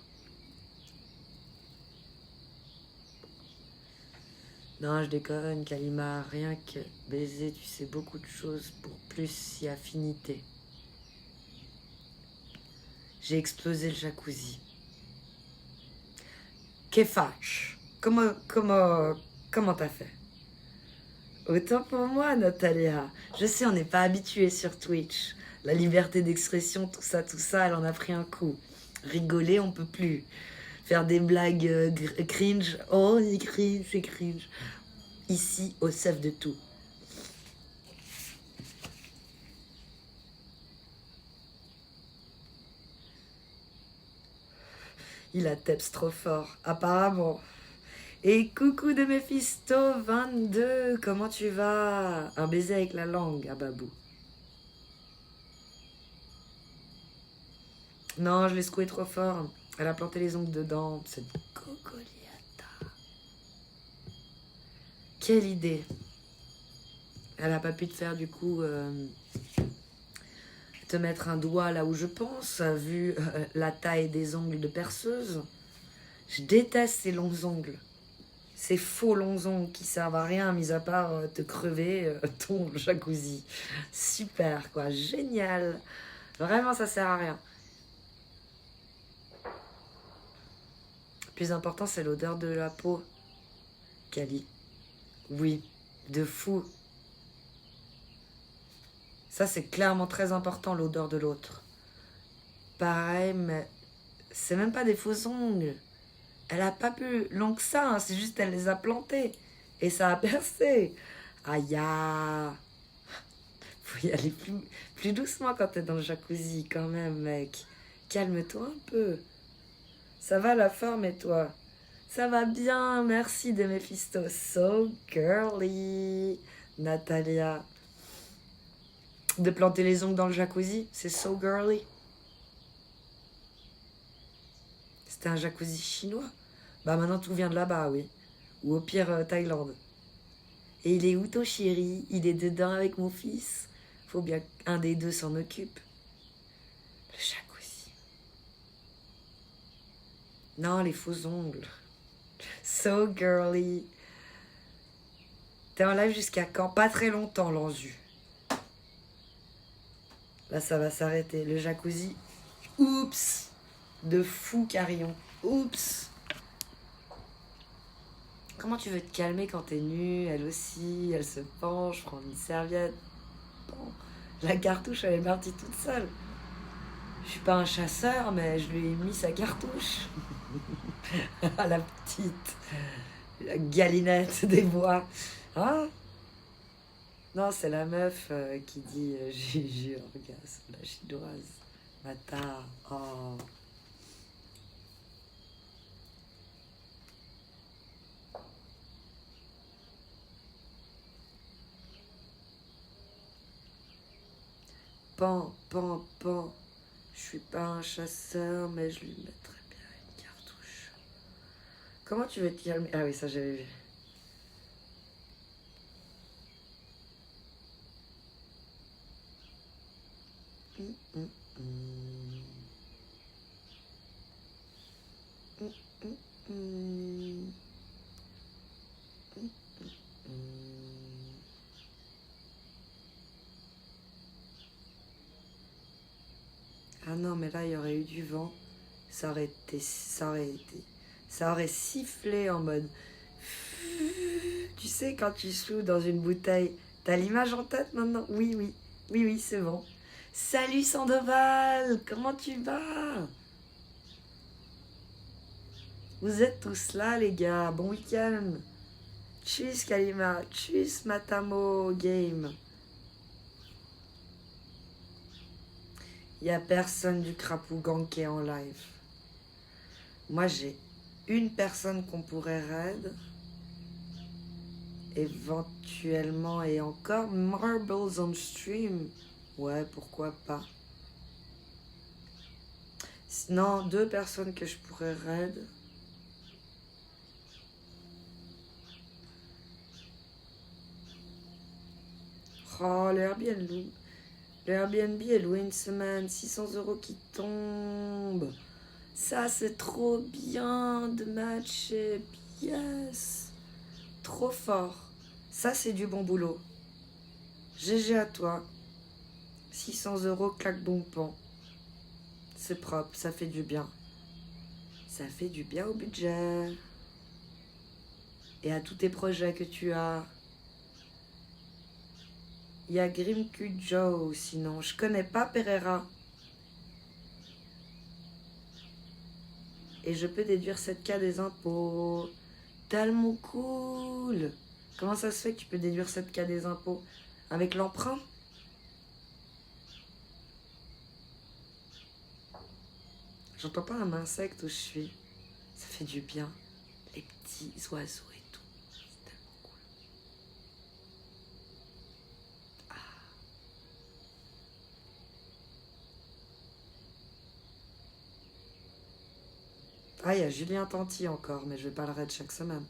Non, je déconne, Kalima. Rien que baiser, tu sais beaucoup de choses pour plus si affinité. J'ai explosé le jacuzzi. Que fâche. Comment t'as fait? Autant pour moi, Natalia. Je sais, on n'est pas habitué sur Twitch. La liberté d'expression, tout ça, elle en a pris un coup. Rigoler, on peut plus. Faire des blagues cringe. Oh, c'est cringe, c'est cringe. Ici, au chef de tout. Il a teps trop fort, apparemment. Et coucou de Mephisto 22, comment tu vas? Un baiser avec la langue, à Babou. Non, je l'ai secoué trop fort. Elle a planté les ongles dedans, cette cocoliata. Quelle idée. Elle a pas pu te faire du coup te mettre un doigt là où je pense, vu la taille des ongles de perceuse. Je déteste ces longs ongles. Ces faux longs ongles qui servent à rien, mis à part te crever ton jacuzzi. Super, quoi. Génial. Vraiment, ça sert à rien. Le plus important, c'est l'odeur de la peau. Kali. Oui, de fou. Ça, c'est clairement très important, l'odeur de l'autre. Pareil, mais c'est même pas des faux ongles. Elle a pas plus long que ça, hein. C'est juste elle les a plantés. Et ça a percé. Aïe. Faut y aller plus doucement quand t'es dans le jacuzzi, quand même, mec. Calme-toi un peu. Ça va la forme et toi? Ça va bien, merci de Mephisto. So girly, Natalia. De planter les ongles dans le jacuzzi, c'est so girly. C'était un jacuzzi chinois. Bah maintenant tout vient de là-bas, oui. Ou au pire Thaïlande. Et il est où ton chéri? Il est dedans avec mon fils. Faut bien qu'un des deux s'en occupe. Le jacuzzi. Non, les faux ongles. So girly. T'es en live jusqu'à quand? Pas très longtemps, Lanzu. Là, ça va s'arrêter. Le jacuzzi. Oups. De fou, Carillon. Oups. Comment tu veux te calmer quand t'es nue? Elle aussi, elle se penche, prend une serviette. Bon. La cartouche, elle est partie toute seule. Je suis pas un chasseur, mais je lui ai mis sa cartouche. À la petite. La galinette des bois. Hein? Non, c'est la meuf qui dit j'ai orgasme, la chinoise. Mata. Oh. Pan, pan, pan. Je suis pas un chasseur, mais je lui mettrais bien une cartouche. Comment tu veux te calmer? Ah oui, ça j'avais vu. Ah non, mais là, il y aurait eu du vent. Ça aurait sifflé en mode... Tu sais, quand tu souffles dans une bouteille, t'as l'image en tête maintenant? Oui, oui. Oui, oui, c'est bon. Salut Sandoval, comment tu vas? Vous êtes tous là, les gars. Bon week-end. Tchuss, Kalima. Tchuss, Matamo Game. Il n'y a personne du Crapou Gang qui est en live. Moi, j'ai une personne qu'on pourrait raid. Éventuellement et encore. Marbles on stream. Ouais, pourquoi pas. Non, 2 personnes que je pourrais raid. Oh, le Airbnb est loué une semaine. 600 € qui tombent. Ça, c'est trop bien de matcher. Yes. Trop fort. Ça, c'est du bon boulot. GG à toi. 600 € claque bon pan. C'est propre, ça fait du bien. Ça fait du bien au budget. Et à tous tes projets que tu as. Il y a Grimku Joe, sinon. Je connais pas Pereira. Et je peux déduire 7K des impôts. Tellement cool. Comment ça se fait que tu peux déduire 7K des impôts? Avec l'emprunt? J'entends pas un insecte où je suis. Ça fait du bien. Les petits oiseaux et tout. C'est tellement cool. Ah, il y a Julien Tanti encore, mais je vais pas le raid chaque semaine.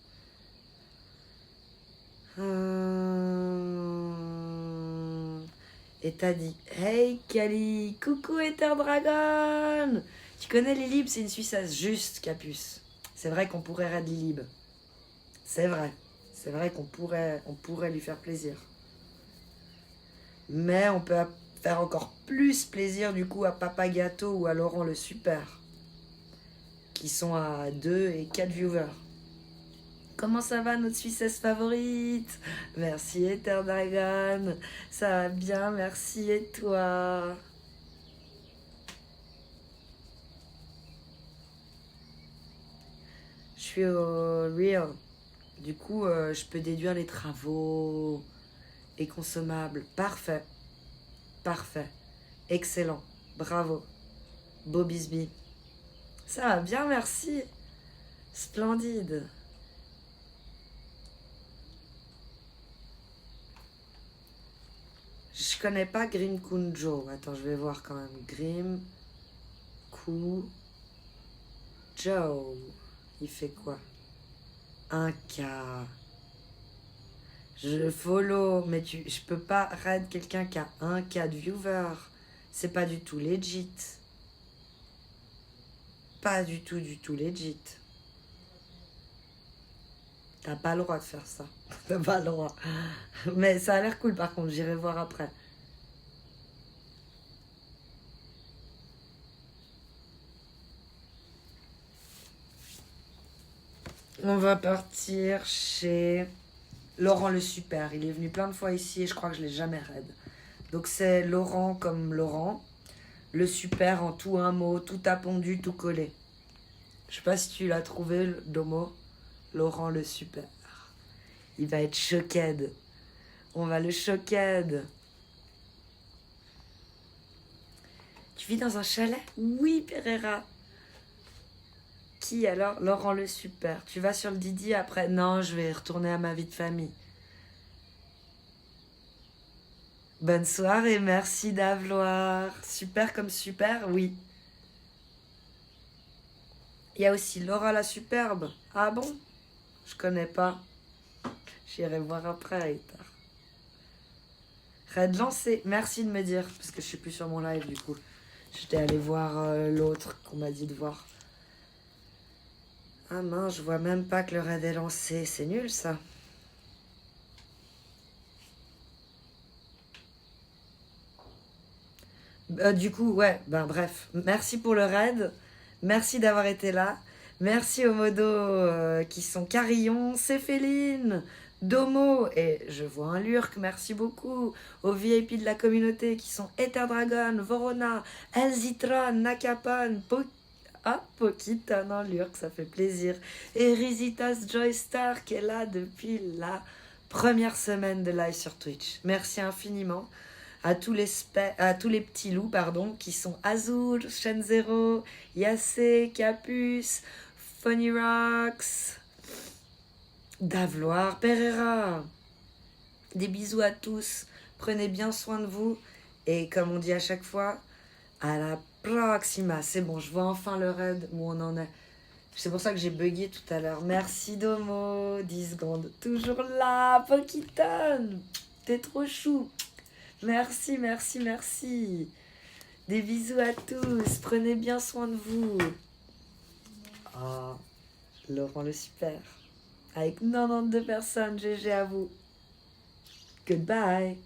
Et t'as dit Hey Kali, coucou Ether Dragon. Tu connais Lilib, c'est une Suissesse juste, Capuce. C'est vrai qu'on pourrait raid Lilib. C'est vrai. C'est vrai qu'on pourrait lui faire plaisir. Mais on peut faire encore plus plaisir du coup à Papa Gâteau ou à Laurent le Super. Qui sont à 2 et 4 viewers. Comment ça va notre Suissesse favorite? Merci Ether Dragon. Ça va bien, merci et toi? Je suis au Real. Du coup, je peux déduire les travaux et consommables. Parfait. Parfait. Excellent. Bravo. Beau bisbis. Ça va bien, merci. Splendide. Je connais pas Grim Kunjo. Attends, je vais voir quand même. Grim Ku Joe. Il fait quoi? 1K. Je follow, mais je peux pas raid quelqu'un qui a 1K de viewer. C'est pas du tout legit. Pas du tout legit. T'as pas le droit de faire ça. T'as pas le droit. Mais ça a l'air cool par contre, j'irai voir après. On va partir chez Laurent le Super. Il est venu plein de fois ici et je crois que je l'ai jamais raid. Donc c'est Laurent comme Laurent. Le Super en tout un mot, tout appondu, tout collé. Je sais pas si tu l'as trouvé, le Domo. Laurent le Super. Il va être choqué. On va le choquer. Tu vis dans un chalet? Oui, Pereira. Qui alors? Laurent le Super. Tu vas sur le Didi après? Non, je vais retourner à ma vie de famille. Bonne soirée, merci d'avoir. Super comme super, oui. Il y a aussi Laura la Superbe. Ah bon? Je connais pas. J'irai voir après. Raid lancé. Merci de me dire. Parce que je suis plus sur mon live du coup. J'étais allé voir l'autre qu'on m'a dit de voir. Ah mince, je vois même pas que le raid est lancé. C'est nul ça. Du coup, ouais, ben bref. Merci pour le raid. Merci d'avoir été là. Merci aux modos qui sont Carillon, Céphéline, Domo et je vois un Lurk, merci beaucoup. Aux VIP de la communauté qui sont Ether Dragon, Vorona, Elzitron, Nakapan, Pokita, non Lurk, ça fait plaisir. Et Rizitas Joystar qui est là depuis la première semaine de live sur Twitch. Merci infiniment. À tous les petits loups qui sont Azul, Shenzero, Yassé, Capus, Funny Rocks, Davloir Pereira. Des bisous à tous. Prenez bien soin de vous. Et comme on dit à chaque fois, à la proxima. C'est bon, je vois enfin le raid où on en est. C'est pour ça que j'ai bugué tout à l'heure. Merci Domo, 10 secondes. Toujours là, Pokiton. T'es trop chou. Merci, merci, merci. Des bisous à tous. Prenez bien soin de vous. Ah, Laurent le super. Avec 92 personnes, GG à vous. Goodbye.